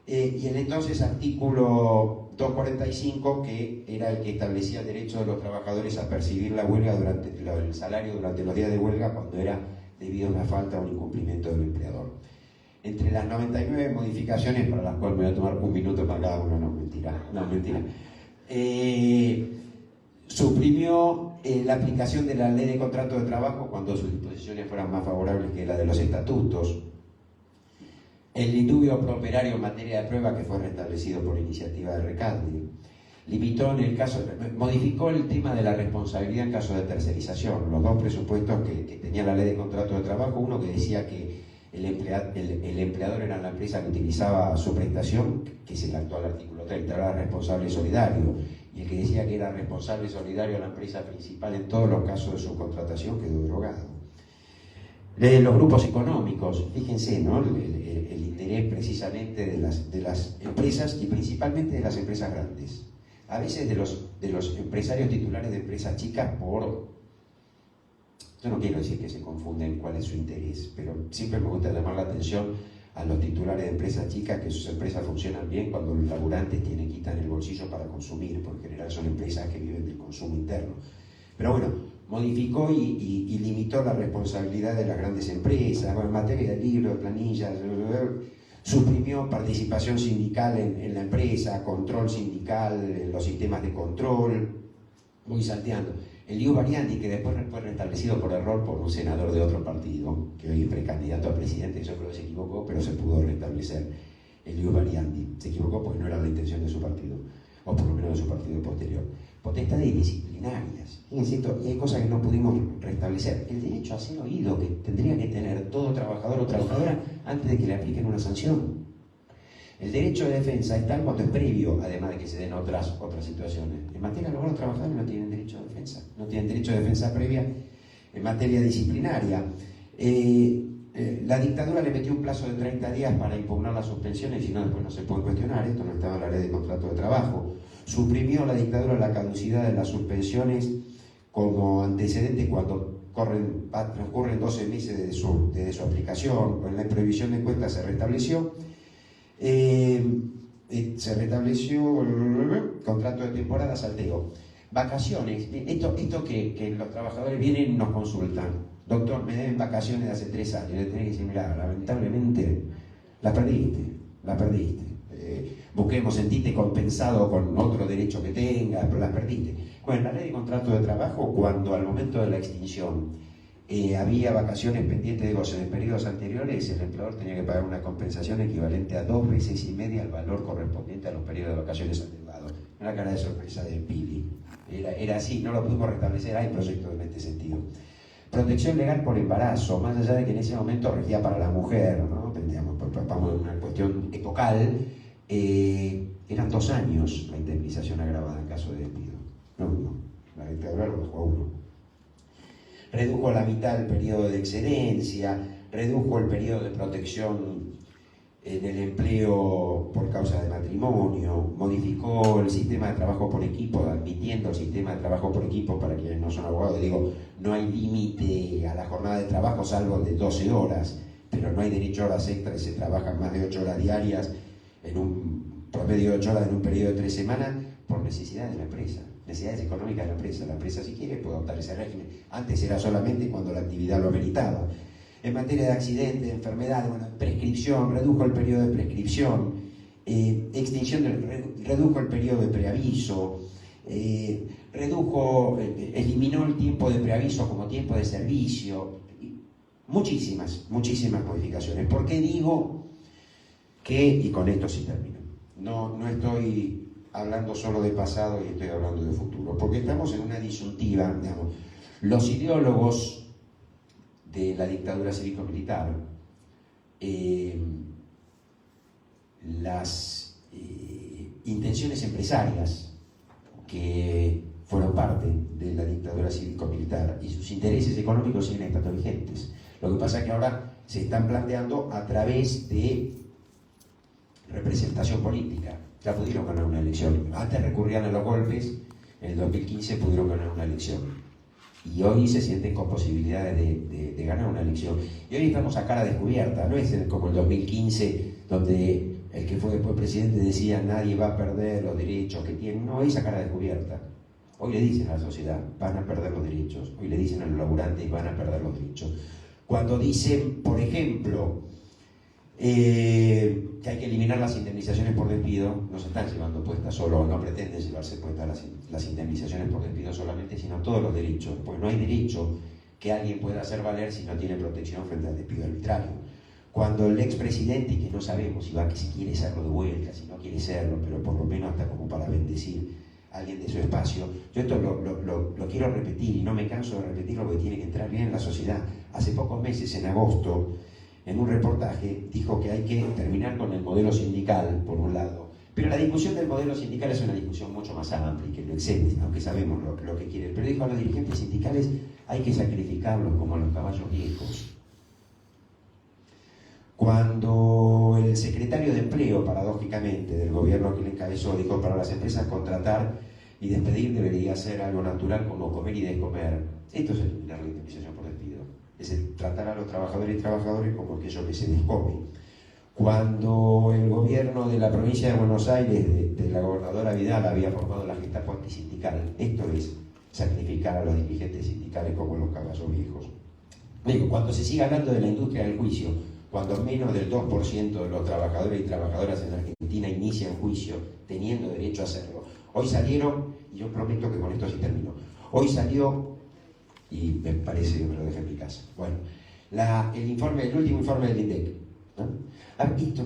Y el entonces artículo 245, que era el que establecía el derecho de los trabajadores a percibir la huelga el salario durante los días de huelga cuando era debido a una falta o un incumplimiento del empleador. Entre las 99 modificaciones, para las cuales me voy a tomar un minuto para cada uno, no, mentira. Suprimió la aplicación de la ley de contrato de trabajo cuando sus disposiciones fueran más favorables que la de los estatutos. El indubio prooperario en materia de prueba, que fue restablecido por iniciativa de Recalde. Modificó el tema de la responsabilidad en caso de tercerización. Los 2 presupuestos que tenía la ley de contrato de trabajo, uno que decía que el empleador era la empresa que utilizaba su prestación, que es el actual artículo 30, era responsable solidario, y el que decía que era responsable solidario la empresa principal en todos los casos de subcontratación quedó derogado. Los grupos económicos, fíjense, ¿no? El interés precisamente de las empresas y principalmente de las empresas grandes. A veces de los empresarios titulares de empresas chicas yo no quiero decir que se confunden cuál es su interés, pero siempre me gusta llamar la atención a los titulares de empresas chicas, que sus empresas funcionan bien cuando los laburantes quitan el bolsillo para consumir, porque en general son empresas que viven del consumo interno. Pero bueno, modificó y limitó la responsabilidad de las grandes empresas, en materia de libros, de planillas, suprimió participación sindical en la empresa, control sindical en los sistemas de control, voy salteando. El ius variandi, que después fue restablecido por error por un senador de otro partido, que hoy es precandidato a presidente, yo creo que se equivocó, pero se pudo restablecer el ius variandi. Se equivocó porque no era la intención de su partido, o por lo menos de su partido posterior. Potestades disciplinarias. Insisto, y hay cosas que no pudimos restablecer. El derecho a ser oído, que tendría que tener todo trabajador o trabajadora antes de que le apliquen una sanción. El derecho de defensa es tal cuando es previo, además de que se den otras situaciones. En materia laboral, los trabajadores no tienen derecho de defensa, no tienen derecho de defensa previa en materia disciplinaria. La dictadura le metió un plazo de 30 días para impugnar las suspensiones, y si no, después no se puede cuestionar. Esto no estaba en la ley de contrato de trabajo. Suprimió la dictadura la caducidad de las suspensiones como antecedente cuando transcurren 12 meses de su aplicación. Con la prohibición de encuestas se restableció. Contrato de temporada, salteo. Vacaciones, esto que los trabajadores vienen y nos consultan. Doctor, me deben vacaciones de hace 3 años. Le tenés que decir, mira, lamentablemente las perdiste. Busquemos, sentite compensado con otro derecho que tengas, pero las perdiste. Bueno, en la ley de contrato de trabajo, cuando al momento de la extinción había vacaciones pendientes de goce de periodos anteriores, el empleador tenía que pagar una compensación equivalente a 2,5 veces al valor correspondiente a los periodos de vacaciones adeudados. Una cara de sorpresa de Pili. Era así, no lo pudimos restablecer, hay proyectos en este sentido. Protección legal por embarazo, más allá de que en ese momento regía para la mujer, ¿no? Vamos a una cuestión epocal, eran 2 años la indemnización agravada en caso de despido, no 1. La dictadura lo bajó a 1. Redujo a la mitad el periodo de excedencia, redujo el periodo de protección en el empleo por causa de matrimonio, modificó el sistema de trabajo por equipo, admitiendo el sistema de trabajo por equipo para quienes no son abogados. Digo, no hay límite a la jornada de trabajo salvo de 12 horas, pero no hay derecho a horas extras, se trabajan más de 8 horas diarias, en un promedio de 8 horas en un periodo de 3 semanas, por necesidad de la empresa, necesidades económicas de la empresa. La empresa, si quiere, puede adoptar ese régimen. Antes era solamente cuando la actividad lo ameritaba. En materia de accidentes, de enfermedades, bueno, prescripción, redujo el periodo de prescripción, redujo el periodo de preaviso, eliminó el tiempo de preaviso como tiempo de servicio. Muchísimas modificaciones. ¿Por qué digo que, y con esto sí termino, no estoy hablando solo de pasado y estoy hablando de futuro? Porque estamos en una disyuntiva, digamos, los ideólogos de la dictadura cívico-militar, las intenciones empresarias que fueron parte de la dictadura cívico-militar y sus intereses económicos siguen estando vigentes. Lo que pasa es que ahora se están planteando a través de representación política. Ya pudieron ganar una elección. Antes recurrían a los golpes, en el 2015 pudieron ganar una elección. Y hoy se sienten con posibilidades de ganar una elección. Y hoy estamos a cara descubierta, no es como el 2015, donde el que fue después presidente decía nadie va a perder los derechos que tienen. No, es a cara descubierta. Hoy le dicen a la sociedad, van a perder los derechos. Hoy le dicen a los laburantes, van a perder los derechos. Cuando dicen, por ejemplo, que hay que eliminar las indemnizaciones por despido, no se están llevando puestas solo, no pretenden llevarse puestas las indemnizaciones por despido solamente, sino todos los derechos, porque no hay derecho que alguien pueda hacer valer si no tiene protección frente al despido arbitrario. Cuando el expresidente, que no sabemos si quiere serlo de vuelta, si no quiere serlo, pero por lo menos hasta como para bendecir a alguien de su espacio, yo esto lo quiero repetir y no me canso de repetirlo porque tiene que entrar bien en la sociedad. Hace pocos meses, en agosto, en un reportaje, dijo que hay que terminar con el modelo sindical, por un lado. Pero la discusión del modelo sindical es una discusión mucho más amplia y que lo excede, aunque sabemos lo que quieren. Pero dijo a los dirigentes sindicales, hay que sacrificarlos como a los caballos viejos. Cuando el secretario de Empleo, paradójicamente, del gobierno que le encabezó, dijo para las empresas contratar y despedir debería ser algo natural como comer y descomer, esto es eliminar la indemnización por despido. Es tratar a los trabajadores y trabajadoras como aquello que se les come. Cuando el gobierno de la provincia de Buenos Aires, de la gobernadora Vidal, había formado la Gestapo antisindical, esto es sacrificar a los dirigentes sindicales como los caballos viejos. Digo, cuando se sigue hablando de la industria del juicio, cuando menos del 2% de los trabajadores y trabajadoras en Argentina inician juicio, teniendo derecho a hacerlo. Hoy salieron, y yo prometo que con esto sí termino, hoy salió, y me parece que me lo dejé en mi casa, bueno, el último informe del INDEC, ¿no?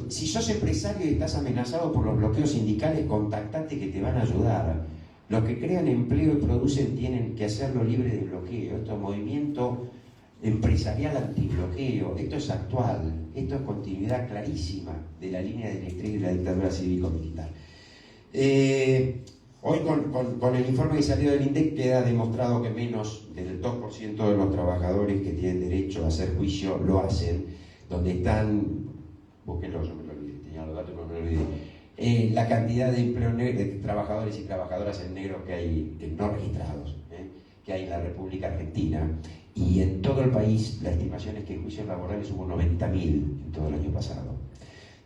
Si sos empresario y estás amenazado por los bloqueos sindicales, contactate que te van a ayudar. Los que crean empleo y producen tienen que hacerlo libre de bloqueo. Esto es movimiento empresarial antibloqueo, esto es actual, esto es continuidad clarísima de la línea directriz de la dictadura cívico-militar. Hoy con el informe que salió del INDEC queda demostrado que menos del 2% de los trabajadores que tienen derecho a hacer juicio lo hacen, donde están, búsquenlo, yo me lo olvidé, tenía los datos, no me lo olvidé, la cantidad de empleo de trabajadores y trabajadoras en negro que hay, no registrados, que hay en la República Argentina. Y en todo el país la estimación es que en juicios laborales hubo 90.000 en todo el año pasado.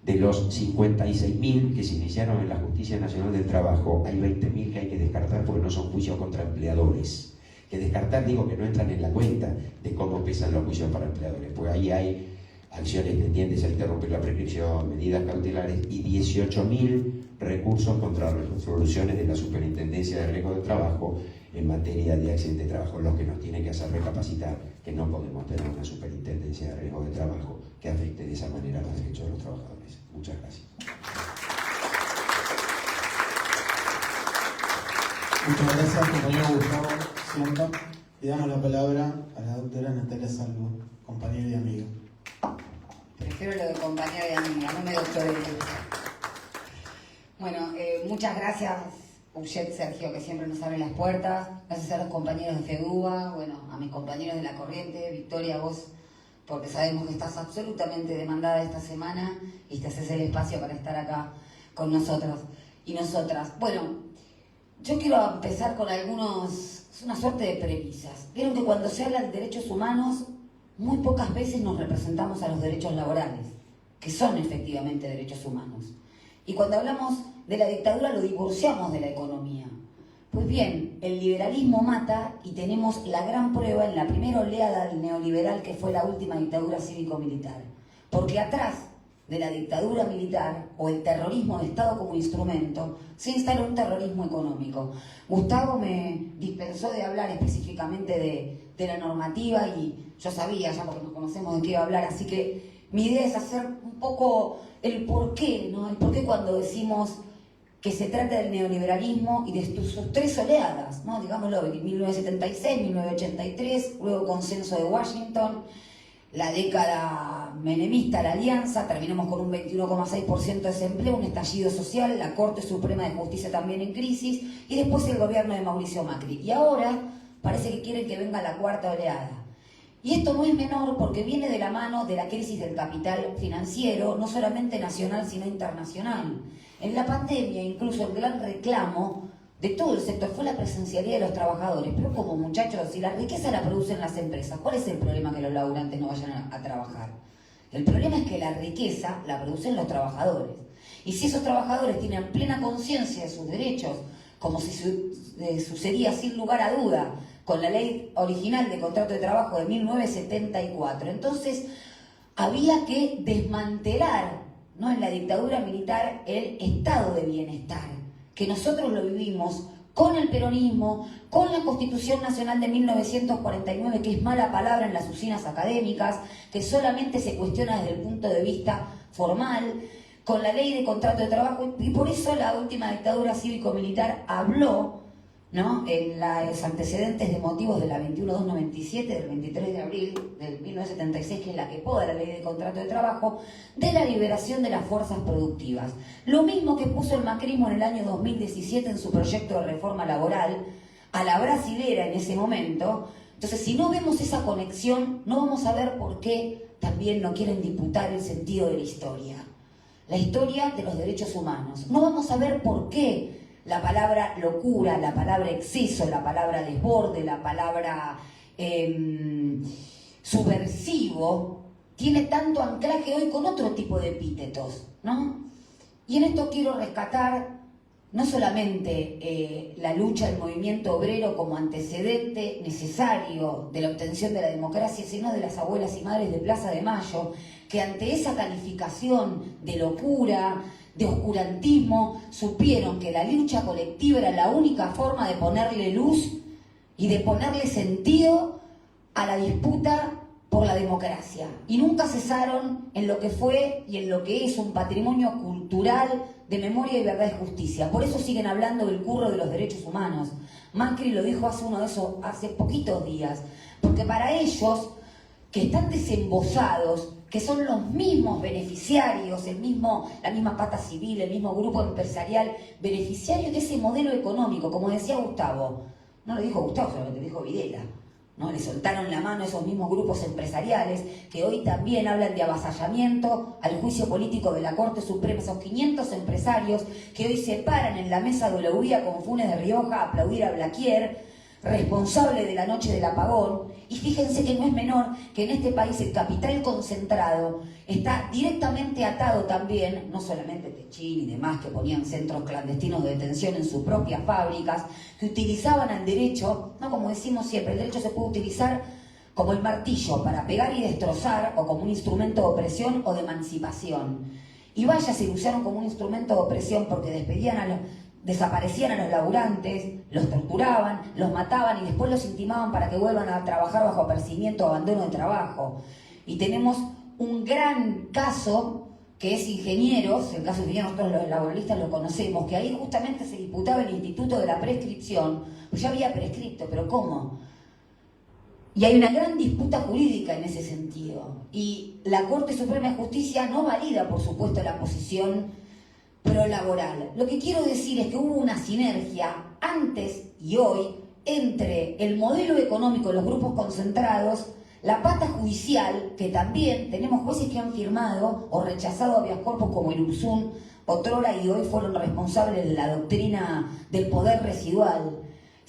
De los 56.000 que se iniciaron en la Justicia Nacional del Trabajo, hay 20.000 que hay que descartar porque no son juicios contra empleadores. Que descartar digo que no entran en la cuenta de cómo pesan los juicios para empleadores, porque ahí hay acciones tendientes a interrumpir la prescripción, medidas cautelares y 18.000 recursos contra las resoluciones de la Superintendencia de Riesgo de Trabajo en materia de accidente de trabajo, lo que nos tiene que hacer recapacitar que no podemos tener una Superintendencia de Riesgo de Trabajo que afecte de esa manera los derechos de los trabajadores. Muchas gracias. Muchas gracias, compañero Gustavo Ciampa. Le damos la palabra a la doctora Natalia Salvo, compañera y amiga. Prefiero lo de compañera y amiga, no me doctoré. Bueno, muchas gracias, Ujet, Sergio, que siempre nos abre las puertas. Gracias a los compañeros de FEDUA, bueno, a mis compañeros de La Corriente, Victoria, vos, porque sabemos que estás absolutamente demandada esta semana y te haces el espacio para estar acá con nosotros y nosotras. Bueno, yo quiero empezar con es una suerte de premisas. Vieron que cuando se habla de derechos humanos, muy pocas veces nos representamos a los derechos laborales, que son efectivamente derechos humanos. Y cuando hablamos de la dictadura lo divorciamos de la economía. Pues bien, el liberalismo mata y tenemos la gran prueba en la primera oleada del neoliberal que fue la última dictadura cívico-militar. Porque atrás de la dictadura militar o el terrorismo de Estado como instrumento se instaló un terrorismo económico. Gustavo me dispensó de hablar específicamente de la normativa y yo sabía ya porque nos conocemos de qué iba a hablar, así que mi idea es hacer un poco el porqué, ¿no? El porqué cuando decimos que se trata del neoliberalismo y de sus tres oleadas, ¿no? Digámoslo, 1976, 1983, luego consenso de Washington, la década menemista, la alianza, terminamos con un 21,6% de desempleo, un estallido social, la Corte Suprema de Justicia también en crisis, y después el gobierno de Mauricio Macri. Y ahora parece que quieren que venga la cuarta oleada. Y esto no es menor porque viene de la mano de la crisis del capital financiero, no solamente nacional, sino internacional. En la pandemia, incluso el gran reclamo de todo el sector fue la presencialidad de los trabajadores. Pero como muchachos, si la riqueza la producen las empresas, ¿cuál es el problema que los laburantes no vayan a trabajar? El problema es que la riqueza la producen los trabajadores. Y si esos trabajadores tienen plena conciencia de sus derechos, como si sucedía sin lugar a duda con la ley original de contrato de trabajo de 1974, entonces había que desmantelar, ¿no?, en la dictadura militar el estado de bienestar, que nosotros lo vivimos con el peronismo, con la Constitución Nacional de 1949, que es mala palabra en las usinas académicas, que solamente se cuestiona desde el punto de vista formal, con la ley de contrato de trabajo, y por eso la última dictadura cívico-militar habló, ¿no?, en los antecedentes de motivos de la 21297 del 23 de abril del 1976, que es la que poda la ley de contrato de trabajo, de la liberación de las fuerzas productivas. Lo mismo que puso el macrismo en el año 2017 en su proyecto de reforma laboral, a la brasilera en ese momento. Entonces, si no vemos esa conexión, no vamos a ver por qué también no quieren disputar el sentido de la historia de los derechos humanos. No vamos a ver por qué la palabra locura, la palabra exceso, la palabra desborde, la palabra subversivo, tiene tanto anclaje hoy con otro tipo de epítetos, ¿no? Y en esto quiero rescatar no solamente la lucha del movimiento obrero como antecedente necesario de la obtención de la democracia, sino de las abuelas y madres de Plaza de Mayo, que ante esa calificación de locura, de oscurantismo, supieron que la lucha colectiva era la única forma de ponerle luz y de ponerle sentido a la disputa por la democracia. Y nunca cesaron en lo que fue y en lo que es un patrimonio cultural de memoria y verdad y justicia. Por eso siguen hablando del curro de los derechos humanos. Macri lo dijo hace poquitos días, porque para ellos, que están desembosados, que son los mismos beneficiarios, la misma pata civil, el mismo grupo empresarial, beneficiario de ese modelo económico, como decía Gustavo. No lo dijo Gustavo, solamente lo dijo Videla, ¿no? Le soltaron la mano a esos mismos grupos empresariales que hoy también hablan de avasallamiento al juicio político de la Corte Suprema, esos 500 empresarios que hoy se paran en la mesa de Oleuría con Funes de Rioja a aplaudir a Blaquier, responsable de la noche del apagón. Y fíjense que no es menor que en este país el capital concentrado está directamente atado también, no solamente Techín y demás que ponían centros clandestinos de detención en sus propias fábricas, que utilizaban al derecho, no, como decimos siempre, el derecho se puede utilizar como el martillo para pegar y destrozar, o como un instrumento de opresión o de emancipación. Y vaya si lo usaron como un instrumento de opresión, porque desaparecían a los laburantes, los torturaban, los mataban y después los intimaban para que vuelvan a trabajar bajo apercibimiento o abandono de trabajo. Y tenemos un gran caso que es Ingenieros, el caso de Ingenieros nosotros los laboralistas lo conocemos, que ahí justamente se disputaba el instituto de la prescripción, pues ya había prescripto, pero ¿cómo? Y hay una gran disputa jurídica en ese sentido. Y la Corte Suprema de Justicia no valida, por supuesto, la posición prolaboral. Lo que quiero decir es que hubo una sinergia antes y hoy entre el modelo económico de los grupos concentrados, la pata judicial, que también tenemos jueces que han firmado o rechazado habeas corpus como el otrora y hoy fueron responsables de la doctrina del poder residual.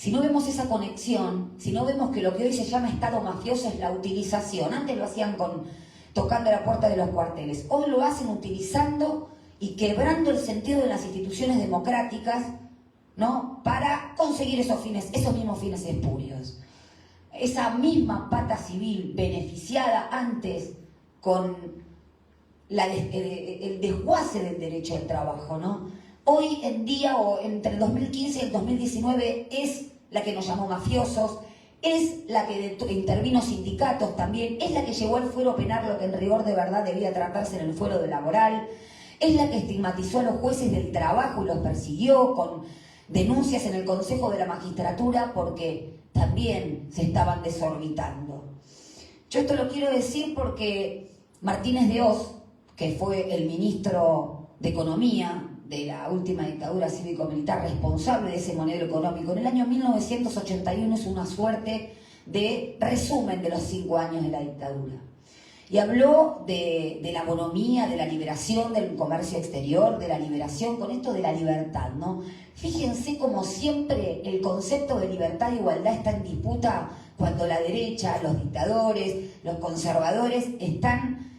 si no vemos esa conexión, si no vemos que lo que hoy se llama Estado mafioso es la utilización, antes lo hacían tocando la puerta de los cuarteles, hoy lo hacen utilizando y quebrando el sentido de las instituciones democráticas, ¿no?, para conseguir esos mismos fines espurios. Esa misma pata civil beneficiada antes con el desguace del derecho al trabajo, ¿no? Hoy en día, o entre el 2015 y el 2019, es la que nos llamó mafiosos, es la que intervino sindicatos también, es la que llevó al fuero penal lo que en rigor de verdad debía tratarse en el fuero de laboral, es la que estigmatizó a los jueces del trabajo y los persiguió con denuncias en el Consejo de la Magistratura porque también se estaban desorbitando. Yo esto lo quiero decir porque Martínez de Hoz, que fue el ministro de Economía de la última dictadura cívico-militar responsable de ese modelo económico, en el año 1981 es una suerte de resumen de los 5 años de la dictadura. Y habló de la bonomía, de la liberación del comercio exterior, de la liberación, con esto de la libertad, ¿no? Fíjense como siempre el concepto de libertad e igualdad está en disputa cuando la derecha, los dictadores, los conservadores están,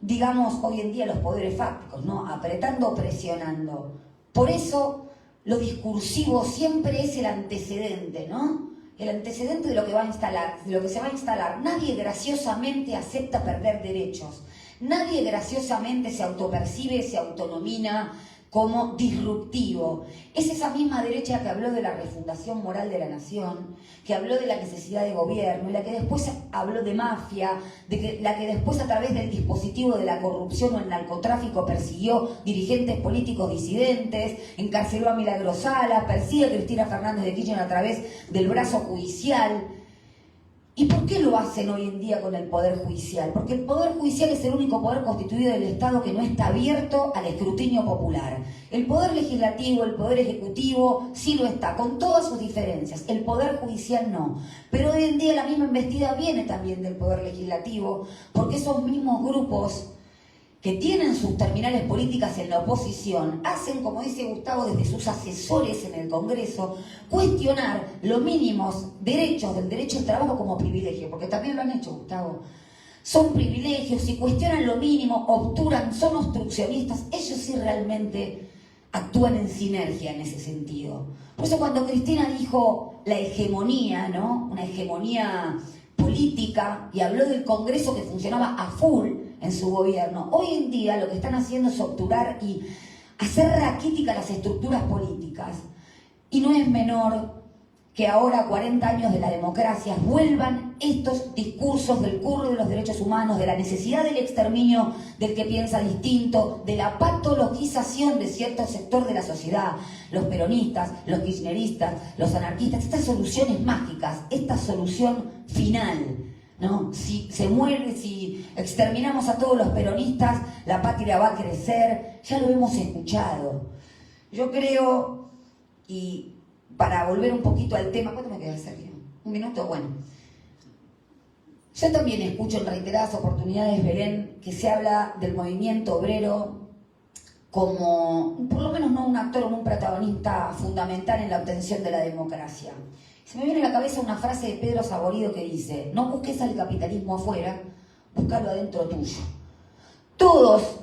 digamos, hoy en día los poderes fácticos, ¿no?, apretando, presionando. Por eso lo discursivo siempre es el antecedente, ¿no? El antecedente de lo que va a instalar, de lo que se va a instalar. Nadie graciosamente acepta perder derechos. Nadie graciosamente se autopercibe, se autonomina como disruptivo. Es esa misma derecha que habló de la refundación moral de la nación, que habló de la necesidad de gobierno, y la que después habló de mafia, la que después a través del dispositivo de la corrupción o el narcotráfico persiguió dirigentes políticos disidentes, encarceló a Milagros Sala, persigue a Cristina Fernández de Kirchner a través del brazo judicial. ¿Y por qué lo hacen hoy en día con el Poder Judicial? Porque el Poder Judicial es el único poder constituido del Estado que no está abierto al escrutinio popular. El Poder Legislativo, el Poder Ejecutivo sí lo está, con todas sus diferencias. El Poder Judicial no. Pero hoy en día la misma embestida viene también del Poder Legislativo, porque esos mismos grupos que tienen sus terminales políticas en la oposición, hacen, como dice Gustavo, desde sus asesores en el Congreso, cuestionar los mínimos derechos del derecho al trabajo como privilegio, porque también lo han hecho, Gustavo. Son privilegios, si cuestionan lo mínimo, obturan, son obstruccionistas, ellos sí realmente actúan en sinergia en ese sentido. Por eso cuando Cristina dijo la hegemonía, ¿no?, una hegemonía política, y habló del Congreso que funcionaba a full en su gobierno, hoy en día lo que están haciendo es obturar y hacer raquíticas las estructuras políticas. Y no es menor que ahora, 40 años de la democracia, vuelvan estos discursos del curro de los derechos humanos, de la necesidad del exterminio del que piensa distinto, de la patologización de cierto sector de la sociedad, los peronistas, los kirchneristas, los anarquistas, estas soluciones mágicas, esta solución final, ¿no? Si se muere, si exterminamos a todos los peronistas, la patria va a crecer, ya lo hemos escuchado. Yo creo, y para volver un poquito al tema, ¿cuánto me queda, Sergio? ¿Un minuto? Bueno. Yo también escucho en reiteradas oportunidades, Belén, que se habla del movimiento obrero como, por lo menos no un actor o un protagonista fundamental en la obtención de la democracia. Se me viene a la cabeza una frase de Pedro Saborido que dice: no busques al capitalismo afuera, búscalo adentro tuyo. Todos,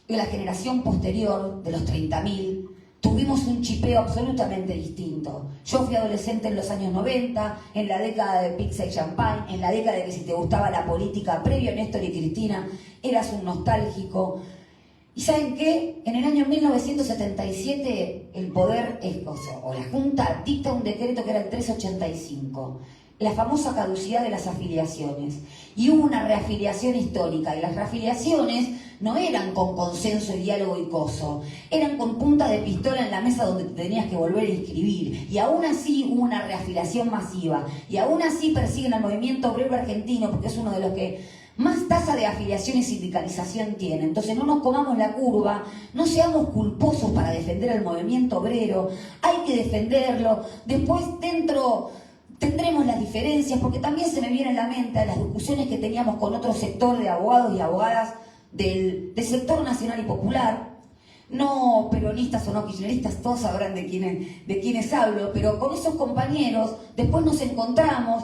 de la generación posterior, de los 30.000, tuvimos un chipeo absolutamente distinto. Yo fui adolescente en los años 90, en la década de pizza y champagne, en la década de que si te gustaba la política previo a Néstor y Cristina, eras un nostálgico. ¿Y saben qué? En el año 1977 el poder, o la Junta, dicta un decreto que era el 385, la famosa caducidad de las afiliaciones. Y hubo una reafiliación histórica, y las reafiliaciones no eran con consenso y diálogo y coso, eran con punta de pistola en la mesa donde te tenías que volver a inscribir. Y aún así hubo una reafiliación masiva, y aún así persiguen al movimiento obrero argentino, porque es uno de los que más tasa de afiliación y sindicalización tiene. Entonces no nos comamos la curva, no seamos culposos para defender al movimiento obrero, hay que defenderlo. Después dentro tendremos las diferencias, porque también se me viene a la mente las discusiones que teníamos con otro sector de abogados y abogadas del sector nacional y popular, no peronistas o no kirchneristas, todos sabrán de quiénes hablo, pero con esos compañeros después nos encontramos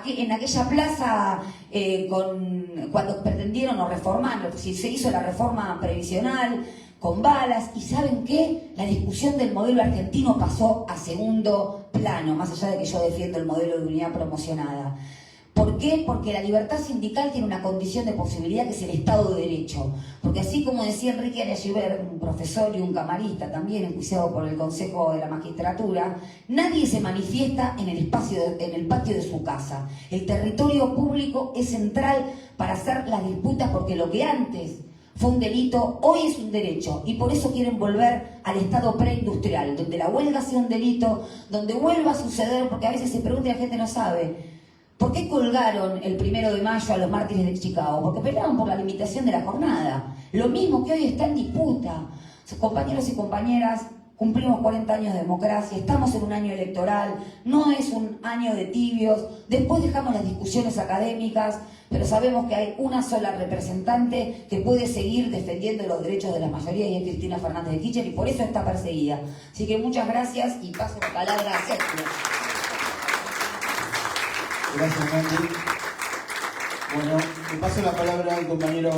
en aquella plaza cuando pretendieron o reformaron, si se hizo la reforma previsional con balas, y ¿saben qué? La discusión del modelo argentino pasó a segundo plano, más allá de que yo defiendo el modelo de unidad promocionada. ¿Por qué? Porque la libertad sindical tiene una condición de posibilidad que es el Estado de Derecho. Porque así como decía Enrique Arias-Giver, un profesor y un camarista también enjuiciado por el Consejo de la Magistratura, nadie se manifiesta en el patio de su casa. El territorio público es central para hacer las disputas, porque lo que antes fue un delito, hoy es un derecho, y por eso quieren volver al estado preindustrial, donde la huelga sea un delito, donde vuelva a suceder, porque a veces se pregunta y la gente no sabe. ¿Por qué colgaron el 1 de mayo a los mártires de Chicago? Porque peleaban por la limitación de la jornada. Lo mismo que hoy está en disputa. Compañeros y compañeras, cumplimos 40 años de democracia, estamos en un año electoral, no es un año de tibios, después dejamos las discusiones académicas, pero sabemos que hay una sola representante que puede seguir defendiendo los derechos de la mayoría, y es Cristina Fernández de Kirchner, y por eso está perseguida. Así que muchas gracias y paso la palabra a Sergio. Gracias, Nati. Bueno, le paso la palabra al compañero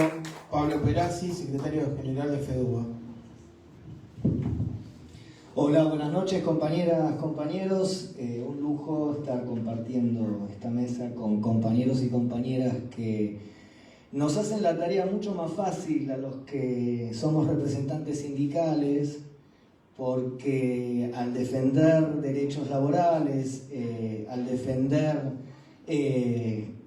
Pablo Perazzi, secretario general de FEDUBA. Hola, buenas noches, compañeras, compañeros. Un lujo estar compartiendo esta mesa con compañeros y compañeras que nos hacen la tarea mucho más fácil a los que somos representantes sindicales, porque al defender derechos laborales, al defender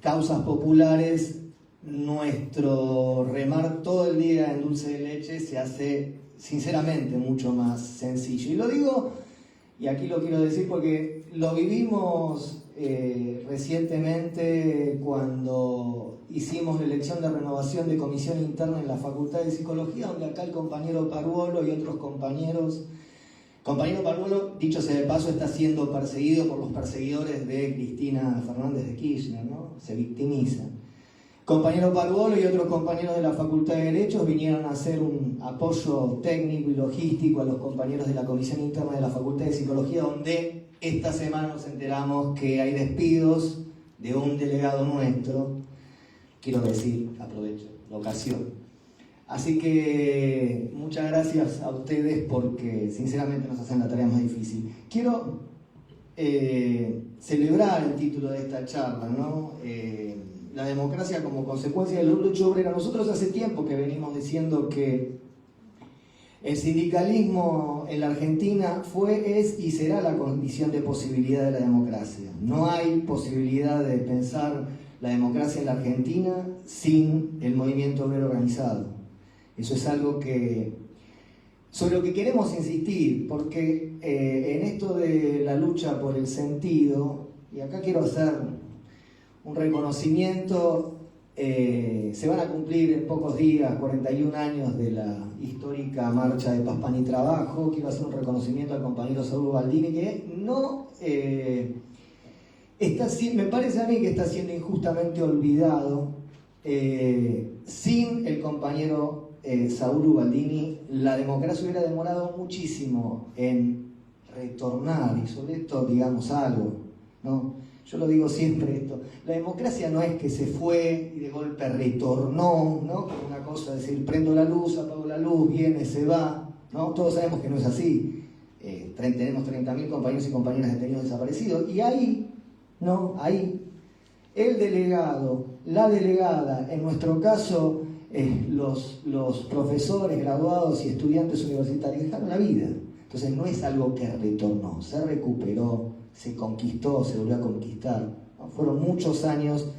causas populares, nuestro remar todo el día en dulce de leche se hace sinceramente mucho más sencillo. Y lo digo, y aquí lo quiero decir porque lo vivimos recientemente cuando hicimos la elección de renovación de comisión interna en la Facultad de Psicología, donde acá el compañero Paruolo y otros compañero Paruolo, dicho sea de paso, está siendo perseguido por los perseguidores de Cristina Fernández de Kirchner, ¿no? Se victimizan. Compañero Paruolo y otros compañeros de la Facultad de Derecho vinieron a hacer un apoyo técnico y logístico a los compañeros de la Comisión Interna de la Facultad de Psicología, donde esta semana nos enteramos que hay despidos de un delegado nuestro. Quiero decir, aprovecho la ocasión. Así que muchas gracias a ustedes porque sinceramente nos hacen la tarea más difícil. Quiero celebrar el título de esta charla, ¿no? La democracia como consecuencia de la lucha obrera. Nosotros hace tiempo que venimos diciendo que el sindicalismo en la Argentina fue, es y será la condición de posibilidad de la democracia. No hay posibilidad de pensar la democracia en la Argentina sin el movimiento obrero organizado. Eso es algo sobre lo que queremos insistir, porque en esto de la lucha por el sentido, y acá quiero hacer un reconocimiento, se van a cumplir en pocos días 41 años de la histórica marcha de Paz, Pan y Trabajo. Quiero hacer un reconocimiento al compañero Saúl Baldini, que no me parece a mí que está siendo injustamente olvidado. Sin el compañero Saúl Ubaldini, la democracia hubiera demorado muchísimo en retornar, y sobre esto digamos algo, ¿no? Yo lo digo siempre esto, la democracia no es que se fue y de golpe retornó, ¿no? Como una cosa, es decir, prendo la luz, apago la luz, viene, se va, ¿no? Todos sabemos que no es así. Tenemos 30.000 compañeros y compañeras detenidos desaparecidos, y ahí, ¿no? Ahí, el delegado, la delegada, en nuestro caso, los profesores, graduados y estudiantes universitarios dejaron la vida. Entonces no es algo que retornó, se recuperó, se conquistó, se volvió a conquistar. ¿No? Fueron muchos años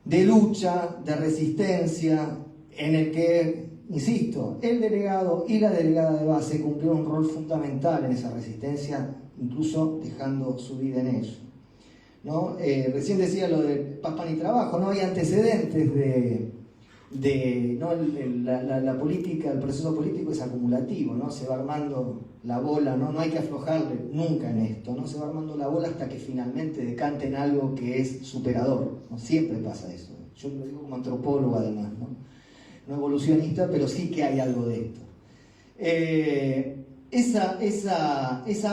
de lucha, de resistencia, en el que, insisto, el delegado y la delegada de base cumplieron un rol fundamental en esa resistencia, incluso dejando su vida en ello, ¿no? Recién decía lo de Paz, Pan y Trabajo, no hay antecedentes ¿no? La política, el proceso político es acumulativo, ¿no? Se va armando la bola, ¿no? No hay que aflojarle nunca en esto, ¿no? Se va armando la bola hasta que finalmente decante en algo que es superador, ¿no? Siempre pasa eso. Yo lo digo como antropólogo además, ¿no? No evolucionista, pero sí que hay algo de esto. Esa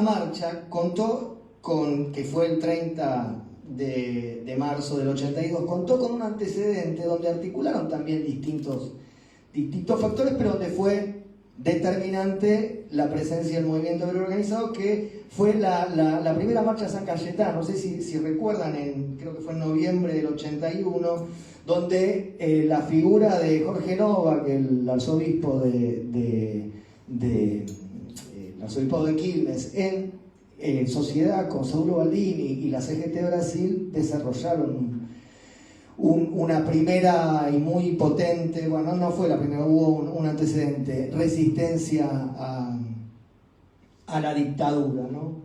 marcha contó con, que fue el 30 de marzo del 82, contó con un antecedente donde articularon también distintos factores, pero donde fue determinante la presencia del movimiento obrero organizado, que fue la primera marcha de San Cayetano. No sé si recuerdan, creo que fue en noviembre del 81, donde la figura de Jorge Nova, que el arzobispo el arzobispado de Quilmes, en sociedad con Saulo Baldini y la CGT Brasil, desarrollaron una primera y muy potente, bueno, no fue la primera, hubo un antecedente, resistencia a la dictadura, ¿no?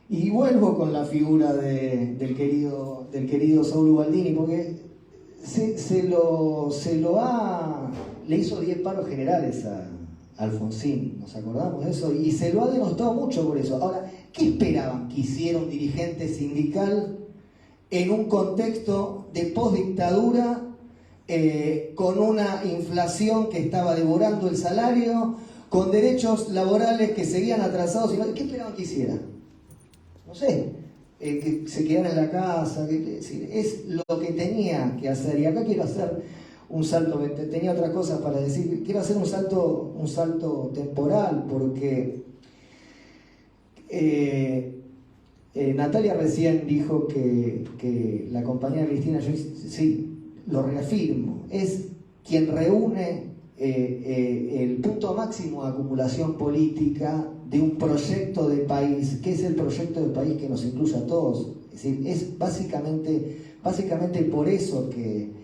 Y vuelvo con la figura del querido Saulo Baldini, porque le hizo 10 paros generales a Alfonsín, ¿nos acordamos de eso? Y se lo ha denostado mucho por eso. Ahora, ¿qué esperaban que hiciera un dirigente sindical en un contexto de postdictadura, con una inflación que estaba devorando el salario, con derechos laborales que seguían atrasados? ¿Qué esperaban que hiciera? No sé, que se quedara en la casa, es lo que tenía que hacer. Y acá quiero hacer un salto, tenía otra cosa para decir, quiero hacer un salto temporal, porque Natalia recién dijo que la compañera Cristina, yo sí, lo reafirmo, es quien reúne el punto máximo de acumulación política de un proyecto de país, que es el proyecto de país que nos incluye a todos. Es decir, es básicamente por eso que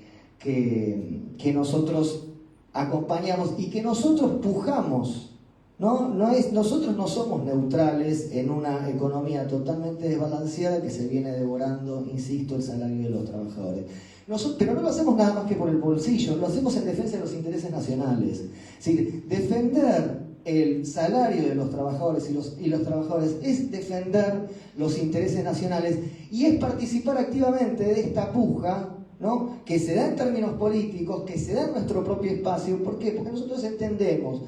nosotros acompañamos y que nosotros pujamos, ¿no? Nosotros no somos neutrales en una economía totalmente desbalanceada que se viene devorando, insisto, el salario de los trabajadores. Pero no lo hacemos nada más que por el bolsillo, lo hacemos en defensa de los intereses nacionales. Es decir, defender el salario de los trabajadores y los trabajadores es defender los intereses nacionales y es participar activamente de esta puja, ¿no? Que se da en términos políticos, que se da en nuestro propio espacio. ¿Por qué? Porque nosotros entendemos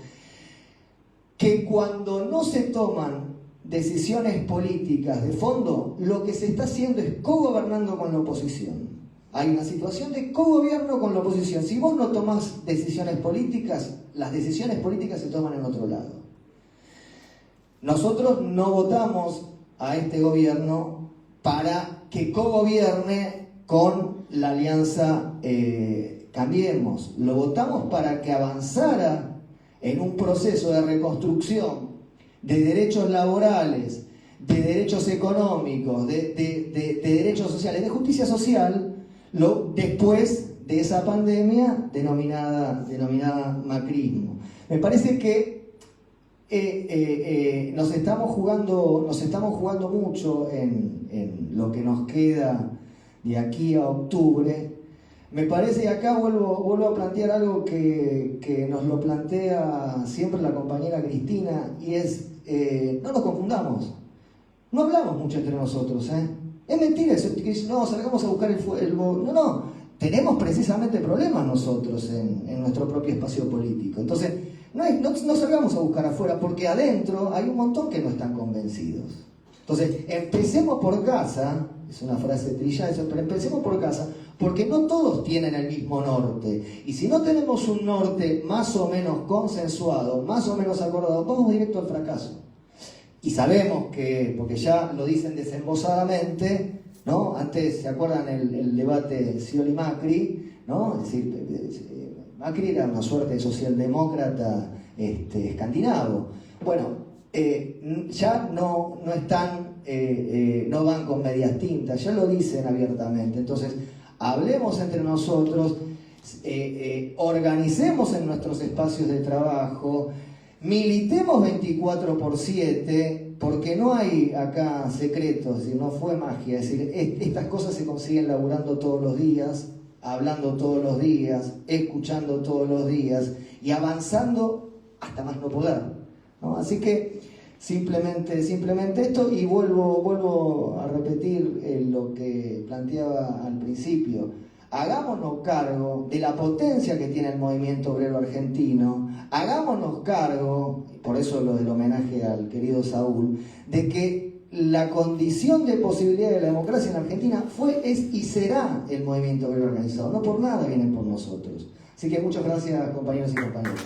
que cuando no se toman decisiones políticas de fondo, lo que se está haciendo es cogobernando con la oposición. Hay una situación de cogobierno con la oposición. Si vos no tomás decisiones políticas, las decisiones políticas se toman en otro lado. Nosotros no votamos a este gobierno para que cogobierne con la alianza Cambiemos. Lo votamos para que avanzara en un proceso de reconstrucción de derechos laborales, de derechos económicos, de derechos sociales, de justicia social, después de esa pandemia denominada macrismo. Me parece que nos estamos jugando mucho en lo que nos queda de aquí a octubre. Me parece, y acá vuelvo a plantear algo que nos lo plantea siempre la compañera Cristina, y es, no nos confundamos, no hablamos mucho entre nosotros, Es mentira eso, que no, salgamos a buscar el no, tenemos precisamente problemas nosotros en nuestro propio espacio político. Entonces, no salgamos a buscar afuera, porque adentro hay un montón que no están convencidos. Entonces, empecemos por casa, es una frase trillada eso, pero empecemos por casa, porque no todos tienen el mismo norte. Y si no tenemos un norte más o menos consensuado, más o menos acordado, vamos directo al fracaso. Y sabemos que, porque ya lo dicen desembosadamente, ¿no? Antes, ¿se acuerdan el debate Scioli-Macri? ¿No? Es decir, Macri era una suerte de socialdemócrata escandinavo. Bueno, ya no están, no van con medias tintas, ya lo dicen abiertamente. Entonces, hablemos entre nosotros, organicemos en nuestros espacios de trabajo, militemos 24/7, porque no hay acá secretos, es decir, no fue magia. Es decir, estas cosas se consiguen laburando todos los días, hablando todos los días, escuchando todos los días y avanzando hasta más no poder, ¿no? Así que simplemente esto, y vuelvo a repetir lo que planteaba al principio. hagámonos cargo de la potencia que tiene el movimiento obrero argentino, hagámonos cargo, por eso lo del homenaje al querido Saúl, de que la condición de posibilidad de la democracia en Argentina fue, es y será el movimiento obrero organizado. No por nada vienen por nosotros. Así que muchas gracias, compañeros y compañeras.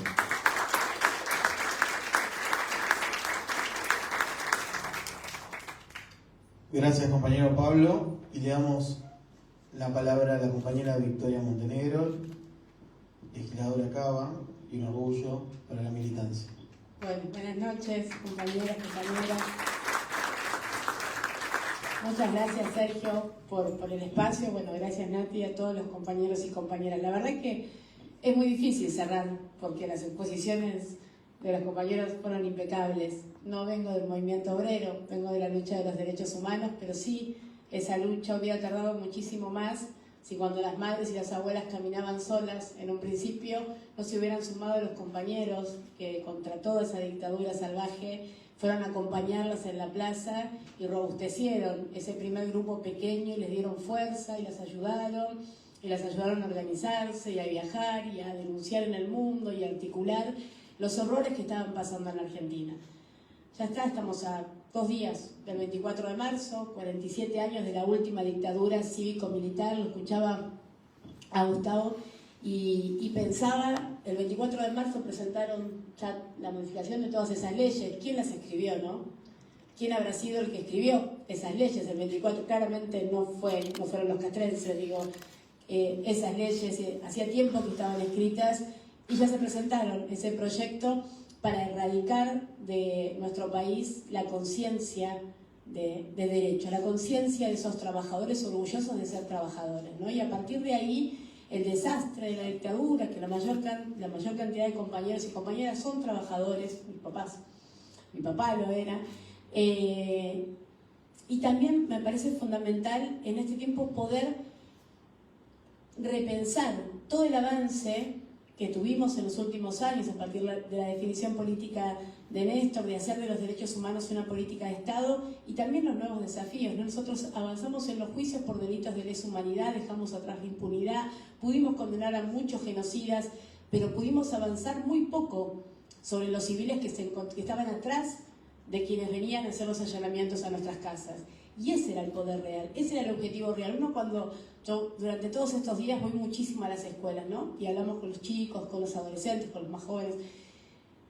Gracias, compañero Pablo. Y le damos la palabra a la compañera Victoria Montenegro, legisladora Cava, y un orgullo para la militancia. Bueno, buenas noches, compañeras, compañeras. Muchas gracias, Sergio, por el espacio. Bueno, gracias, Nati, a todos los compañeros y compañeras. La verdad es que es muy difícil cerrar, porque las exposiciones de los compañeros fueron impecables. No vengo del movimiento obrero, vengo de la lucha de los derechos humanos, pero sí, esa lucha hubiera tardado muchísimo más si cuando las madres y las abuelas caminaban solas en un principio no se hubieran sumado los compañeros que contra toda esa dictadura salvaje fueron a acompañarlas en la plaza y robustecieron ese primer grupo pequeño y les dieron fuerza y las ayudaron a organizarse y a viajar y a denunciar en el mundo y a articular los horrores que estaban pasando en la Argentina. Ya está, estamos a 2 días del 24 de marzo, 47 años de la última dictadura cívico-militar. Lo escuchaba a Gustavo y pensaba, el 24 de marzo presentaron ya la modificación de todas esas leyes. ¿Quién las escribió, no? ¿Quién habrá sido el que escribió esas leyes? El 24 claramente no fueron los castrenses, digo, esas leyes hacía tiempo que estaban escritas y ya se presentaron ese proyecto para erradicar de nuestro país la conciencia de derecho, la conciencia de esos trabajadores orgullosos de ser trabajadores, ¿no? Y a partir de ahí, el desastre de la dictadura, que la mayor cantidad de compañeros y compañeras son trabajadores, mi papá lo era, y también me parece fundamental en este tiempo poder repensar todo el avance que tuvimos en los últimos años a partir de la definición política de Néstor, de hacer de los derechos humanos una política de Estado y también los nuevos desafíos, ¿no? Nosotros avanzamos en los juicios por delitos de lesa humanidad, dejamos atrás la impunidad, pudimos condenar a muchos genocidas, pero pudimos avanzar muy poco sobre los civiles que estaban atrás de quienes venían a hacer los allanamientos a nuestras casas. Y ese era el poder real, ese era el objetivo real. Yo durante todos estos días voy muchísimo a las escuelas, ¿no? Y hablamos con los chicos, con los adolescentes, con los más jóvenes.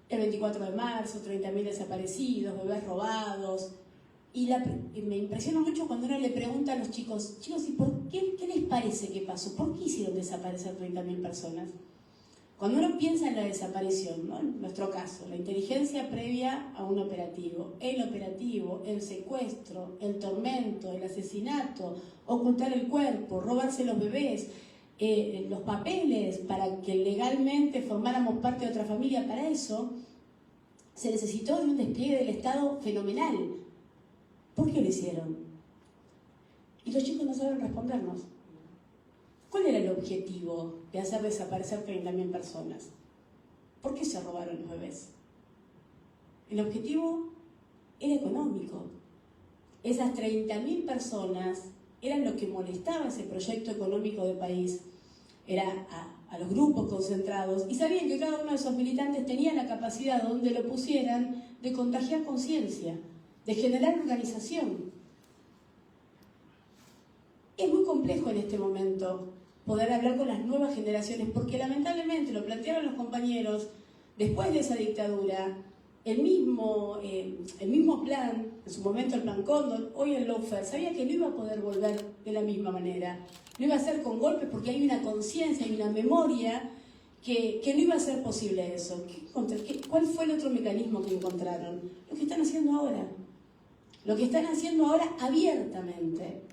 El 24 de marzo, 30.000 desaparecidos, bebés robados. Y me impresiona mucho cuando uno le pregunta a los chicos, ¿y por qué les parece que pasó? ¿Por qué hicieron desaparecer 30.000 personas? Cuando uno piensa en la desaparición, ¿no? En nuestro caso, la inteligencia previa a un operativo, el secuestro, el tormento, el asesinato, ocultar el cuerpo, robarse los bebés, los papeles para que legalmente formáramos parte de otra familia, para eso se necesitó de un despliegue del Estado fenomenal. ¿Por qué lo hicieron? Y los chicos no saben respondernos. ¿Cuál era el objetivo de hacer desaparecer 30.000 personas? ¿Por qué se robaron los bebés? El objetivo era económico. Esas 30.000 personas eran lo que molestaba ese proyecto económico de país. Era a los grupos concentrados y sabían que cada uno de esos militantes tenía la capacidad, donde lo pusieran, de contagiar conciencia, de generar organización. Es muy complejo en este momento poder hablar con las nuevas generaciones, porque lamentablemente, lo plantearon los compañeros, después de esa dictadura, el mismo plan, en su momento el plan Cóndor, hoy el lawfare, sabía que no iba a poder volver de la misma manera. No iba a ser con golpes porque hay una conciencia, hay una memoria que no iba a ser posible eso. ¿Cuál fue el otro mecanismo que encontraron? Lo que están haciendo ahora. Lo que están haciendo ahora abiertamente.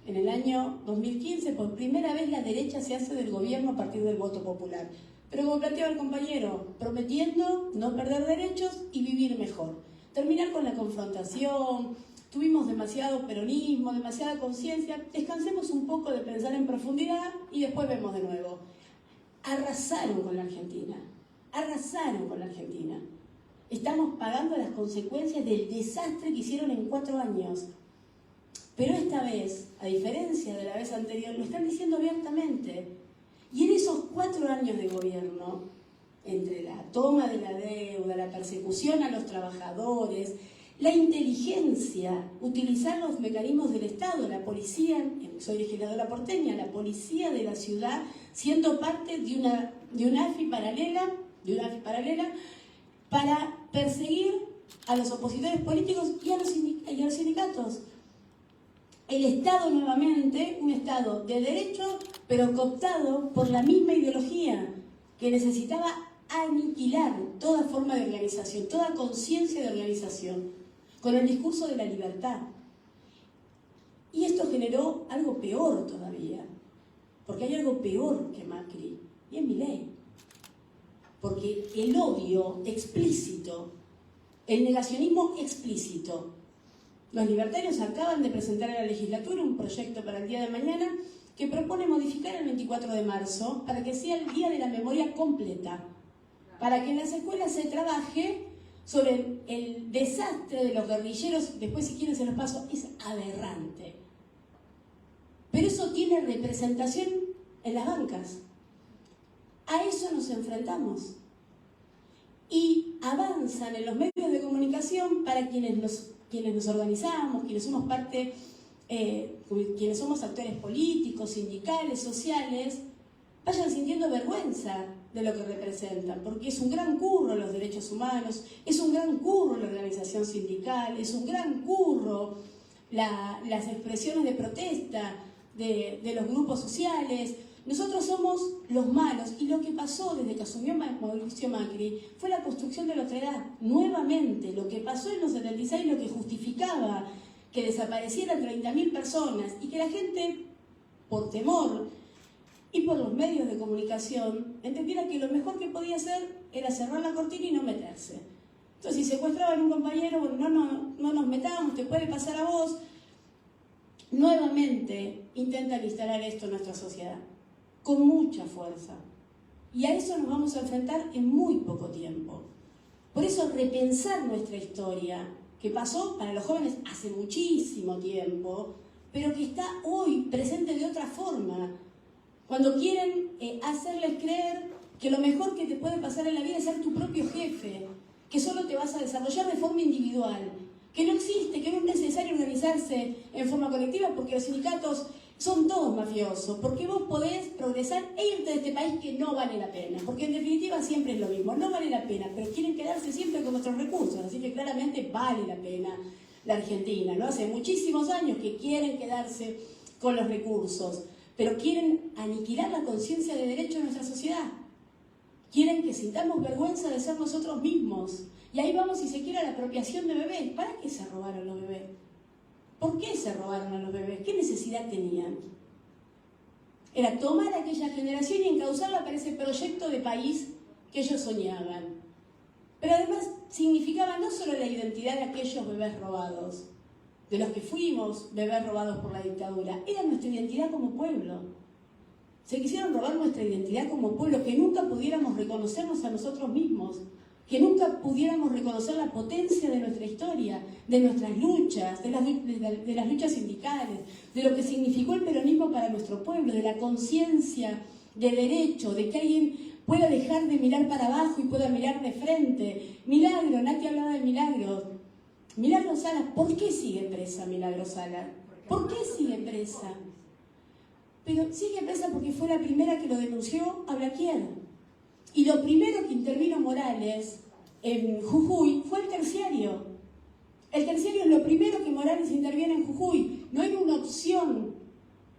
En el año 2015, por primera vez, la derecha se hace del gobierno a partir del voto popular. Pero como planteaba el compañero, prometiendo no perder derechos y vivir mejor. Terminar con la confrontación, tuvimos demasiado peronismo, demasiada conciencia, descansemos un poco de pensar en profundidad y después vemos de nuevo. Arrasaron con la Argentina, arrasaron con la Argentina. Estamos pagando las consecuencias del desastre que hicieron en 4 años. Pero esta vez, a diferencia de la vez anterior, lo están diciendo abiertamente. Y en esos 4 años de gobierno, entre la toma de la deuda, la persecución a los trabajadores, la inteligencia, utilizar los mecanismos del Estado, la policía, soy legisladora porteña, la policía de la ciudad, siendo parte de una AFI paralela para perseguir a los opositores políticos y a los sindicatos. El Estado nuevamente, un Estado de derecho, pero cooptado por la misma ideología que necesitaba aniquilar toda forma de organización, toda conciencia de organización, con el discurso de la libertad. Y esto generó algo peor todavía, porque hay algo peor que Macri, y es Milei. Porque el odio explícito, el negacionismo explícito. Los libertarios acaban de presentar a la legislatura un proyecto para el día de mañana que propone modificar el 24 de marzo para que sea el día de la memoria completa, para que en las escuelas se trabaje sobre el desastre de los guerrilleros. Después, si quieren, se los paso. Es aberrante. Pero eso tiene representación en las bancas. A eso nos enfrentamos. Y avanzan en los medios de comunicación para quienes nos organizamos, quienes somos parte, quienes somos actores políticos, sindicales, sociales, vayan sintiendo vergüenza de lo que representan, porque es un gran curro los derechos humanos, es un gran curro la organización sindical, es un gran curro las expresiones de protesta de los grupos sociales. Nosotros somos los malos, y lo que pasó desde que asumió Mauricio Macri fue la construcción de la otredad. Nuevamente, lo que pasó en los 76, lo que justificaba que desaparecieran 30.000 personas y que la gente, por temor y por los medios de comunicación, entendiera que lo mejor que podía hacer era cerrar la cortina y no meterse. Entonces, si secuestraban a un compañero, bueno, no nos metamos, te puede pasar a vos. Nuevamente intentan instalar esto en nuestra sociedad, con mucha fuerza. Y a eso nos vamos a enfrentar en muy poco tiempo. Por eso, repensar nuestra historia, que pasó para los jóvenes hace muchísimo tiempo, pero que está hoy presente de otra forma. Cuando quieren hacerles creer que lo mejor que te puede pasar en la vida es ser tu propio jefe, que solo te vas a desarrollar de forma individual, que no existe, que no es necesario organizarse en forma colectiva porque los sindicatos son todos mafiosos, porque vos podés progresar e irte de este país que no vale la pena, porque en definitiva siempre es lo mismo, no vale la pena, pero quieren quedarse siempre con nuestros recursos, así que claramente vale la pena la Argentina, ¿no? Hace muchísimos años que quieren quedarse con los recursos, pero quieren aniquilar la conciencia de derecho de nuestra sociedad. Quieren que sintamos vergüenza de ser nosotros mismos. Y ahí vamos, si se quiere, a la apropiación de bebés. ¿Para qué se robaron los bebés? ¿Por qué se robaron a los bebés? ¿Qué necesidad tenían? Era tomar a aquella generación y encauzarla para ese proyecto de país que ellos soñaban. Pero además significaba no solo la identidad de aquellos bebés robados, de los que fuimos bebés robados por la dictadura, era nuestra identidad como pueblo. Se quisieron robar nuestra identidad como pueblo, que nunca pudiéramos reconocernos a nosotros mismos, que nunca pudiéramos reconocer la potencia de nuestra historia, de nuestras luchas, de las luchas sindicales, de lo que significó el peronismo para nuestro pueblo, de la conciencia de derecho, de que alguien pueda dejar de mirar para abajo y pueda mirar de frente. Milagro, Nati hablaba de Milagro. Milagro Sala, ¿por qué sigue presa Milagro Sala? ¿Por qué sigue presa? Pero sigue presa porque fue la primera que lo denunció a Blaquier. Y lo primero que intervino Morales en Jujuy fue el terciario. El terciario es lo primero que Morales interviene en Jujuy. No era una opción,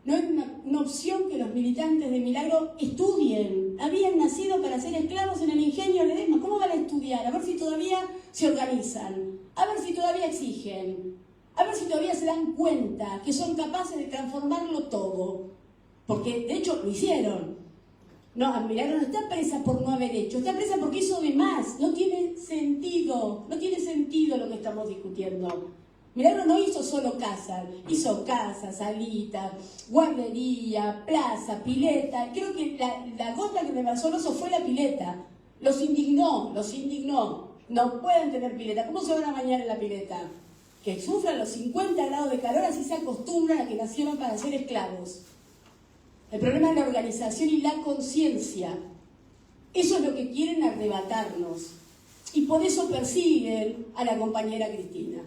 no era una opción que los militantes de Milagro estudien. Habían nacido para ser esclavos en el ingenio Ledesma. ¿Cómo van a estudiar? A ver si todavía se organizan, a ver si todavía exigen, a ver si todavía se dan cuenta que son capaces de transformarlo todo. Porque de hecho lo hicieron. No, Milagro no está presa por no haber hecho, está presa porque hizo de más. No tiene sentido lo que estamos discutiendo. Milagro no hizo solo casa, hizo casa, salita, guardería, plaza, pileta. Creo que la gota que rebasó el oso fue la pileta. Los indignó. No pueden tener pileta. ¿Cómo se van a bañar en la pileta? Que sufran los 50 grados de calor, así se acostumbran. acostumbran a que nacieron para ser esclavos. El problema es la organización y la conciencia. Eso es lo que quieren arrebatarnos. Y por eso persiguen a la compañera Cristina.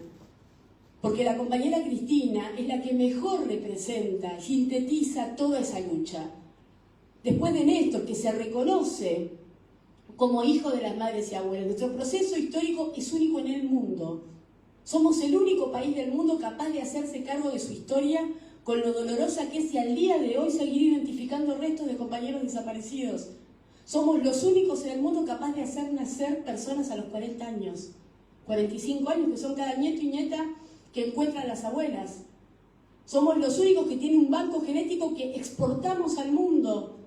Porque la compañera Cristina es la que mejor representa, sintetiza toda esa lucha. Después de Néstor, que se reconoce como hijo de las madres y abuelas, nuestro proceso histórico es único en el mundo. Somos el único país del mundo capaz de hacerse cargo de su historia, con lo dolorosa que es, y al día de hoy seguir identificando restos de compañeros desaparecidos. Somos los únicos en el mundo capaz de hacer nacer personas a los 40 años, 45 años, que son cada nieto y nieta que encuentran las abuelas. Somos los únicos que tienen un banco genético que exportamos al mundo.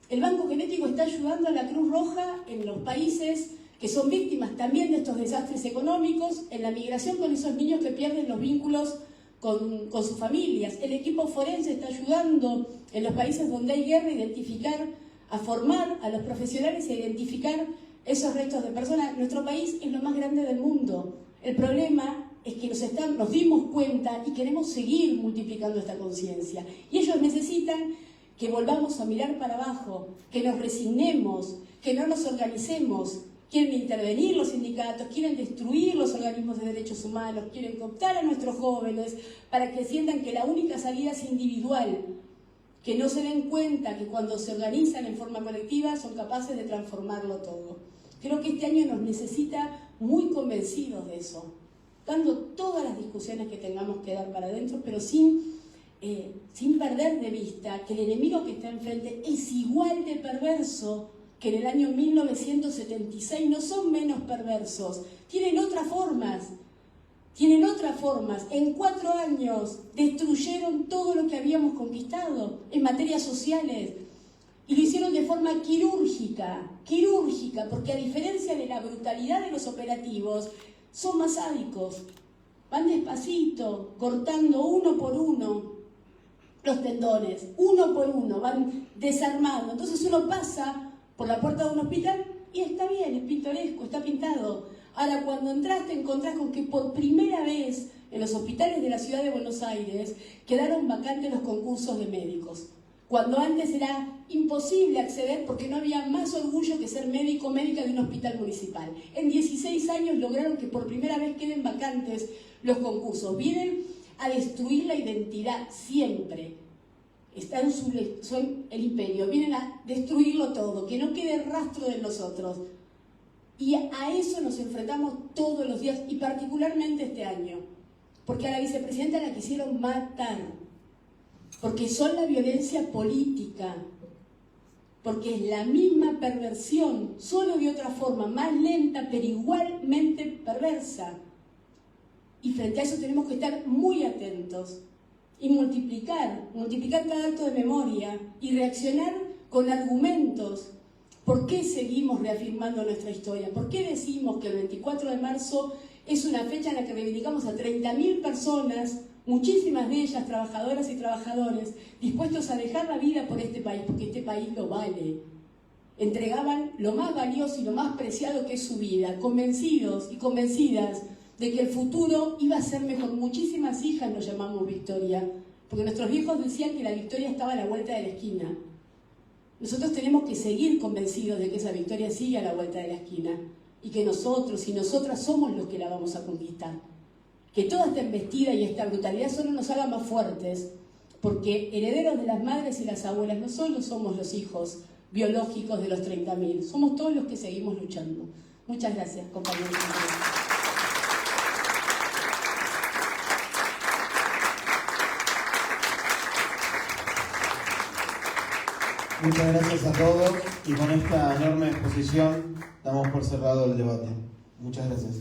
El banco genético está ayudando a la Cruz Roja en los países que son víctimas también de estos desastres económicos, en la migración con esos niños que pierden los vínculos con sus familias. El equipo forense está ayudando en los países donde hay guerra a identificar, a formar a los profesionales y a identificar esos restos de personas. Nuestro país es lo más grande del mundo. El problema es que nos dimos cuenta y queremos seguir multiplicando esta conciencia. Y ellos necesitan que volvamos a mirar para abajo, que nos resignemos, que no nos organicemos. Quieren intervenir los sindicatos, quieren destruir los organismos de derechos humanos, quieren cooptar a nuestros jóvenes para que sientan que la única salida es individual, que no se den cuenta que cuando se organizan en forma colectiva son capaces de transformarlo todo. Creo que este año nos necesita muy convencidos de eso, dando todas las discusiones que tengamos que dar para adentro, pero sin perder de vista que el enemigo que está enfrente es igual de perverso que en el año 1976, no son menos perversos, tienen otras formas. En 4 años destruyeron todo lo que habíamos conquistado en materias sociales y lo hicieron de forma quirúrgica, porque a diferencia de la brutalidad de los operativos, son más sádicos. Van despacito, cortando uno por uno los tendones, uno por uno, van desarmando. Entonces uno pasa por la puerta de un hospital y está bien, es pintoresco, está pintado. Ahora, cuando entras te encontrás con que por primera vez en los hospitales de la ciudad de Buenos Aires quedaron vacantes los concursos de médicos. Cuando antes era imposible acceder porque no había más orgullo que ser médico o médica de un hospital municipal. En 16 años lograron que por primera vez queden vacantes los concursos. Vienen a destruir la identidad siempre. Son el imperio, vienen a destruirlo todo, que no quede rastro de nosotros. Y a eso nos enfrentamos todos los días, y particularmente este año. Porque a la vicepresidenta la quisieron matar, porque son la violencia política, porque es la misma perversión, solo de otra forma, más lenta, pero igualmente perversa. Y frente a eso tenemos que estar muy atentos y multiplicar cada acto de memoria y reaccionar con argumentos. ¿Por qué seguimos reafirmando nuestra historia? ¿Por qué decimos que el 24 de marzo es una fecha en la que reivindicamos a 30.000 personas, muchísimas de ellas trabajadoras y trabajadores, dispuestos a dejar la vida por este país, porque este país lo vale? Entregaban lo más valioso y lo más preciado que es su vida, convencidos y convencidas de que el futuro iba a ser mejor. Muchísimas hijas nos llamamos Victoria, porque nuestros viejos decían que la victoria estaba a la vuelta de la esquina. Nosotros tenemos que seguir convencidos de que esa victoria sigue a la vuelta de la esquina y que nosotros y nosotras somos los que la vamos a conquistar. Que toda esta embestida y esta brutalidad solo nos haga más fuertes, porque herederos de las madres y las abuelas no solo somos los hijos biológicos de los 30.000, somos todos los que seguimos luchando. Muchas gracias, compañeros. Muchas gracias a todos, y con esta enorme exposición damos por cerrado el debate. Muchas gracias.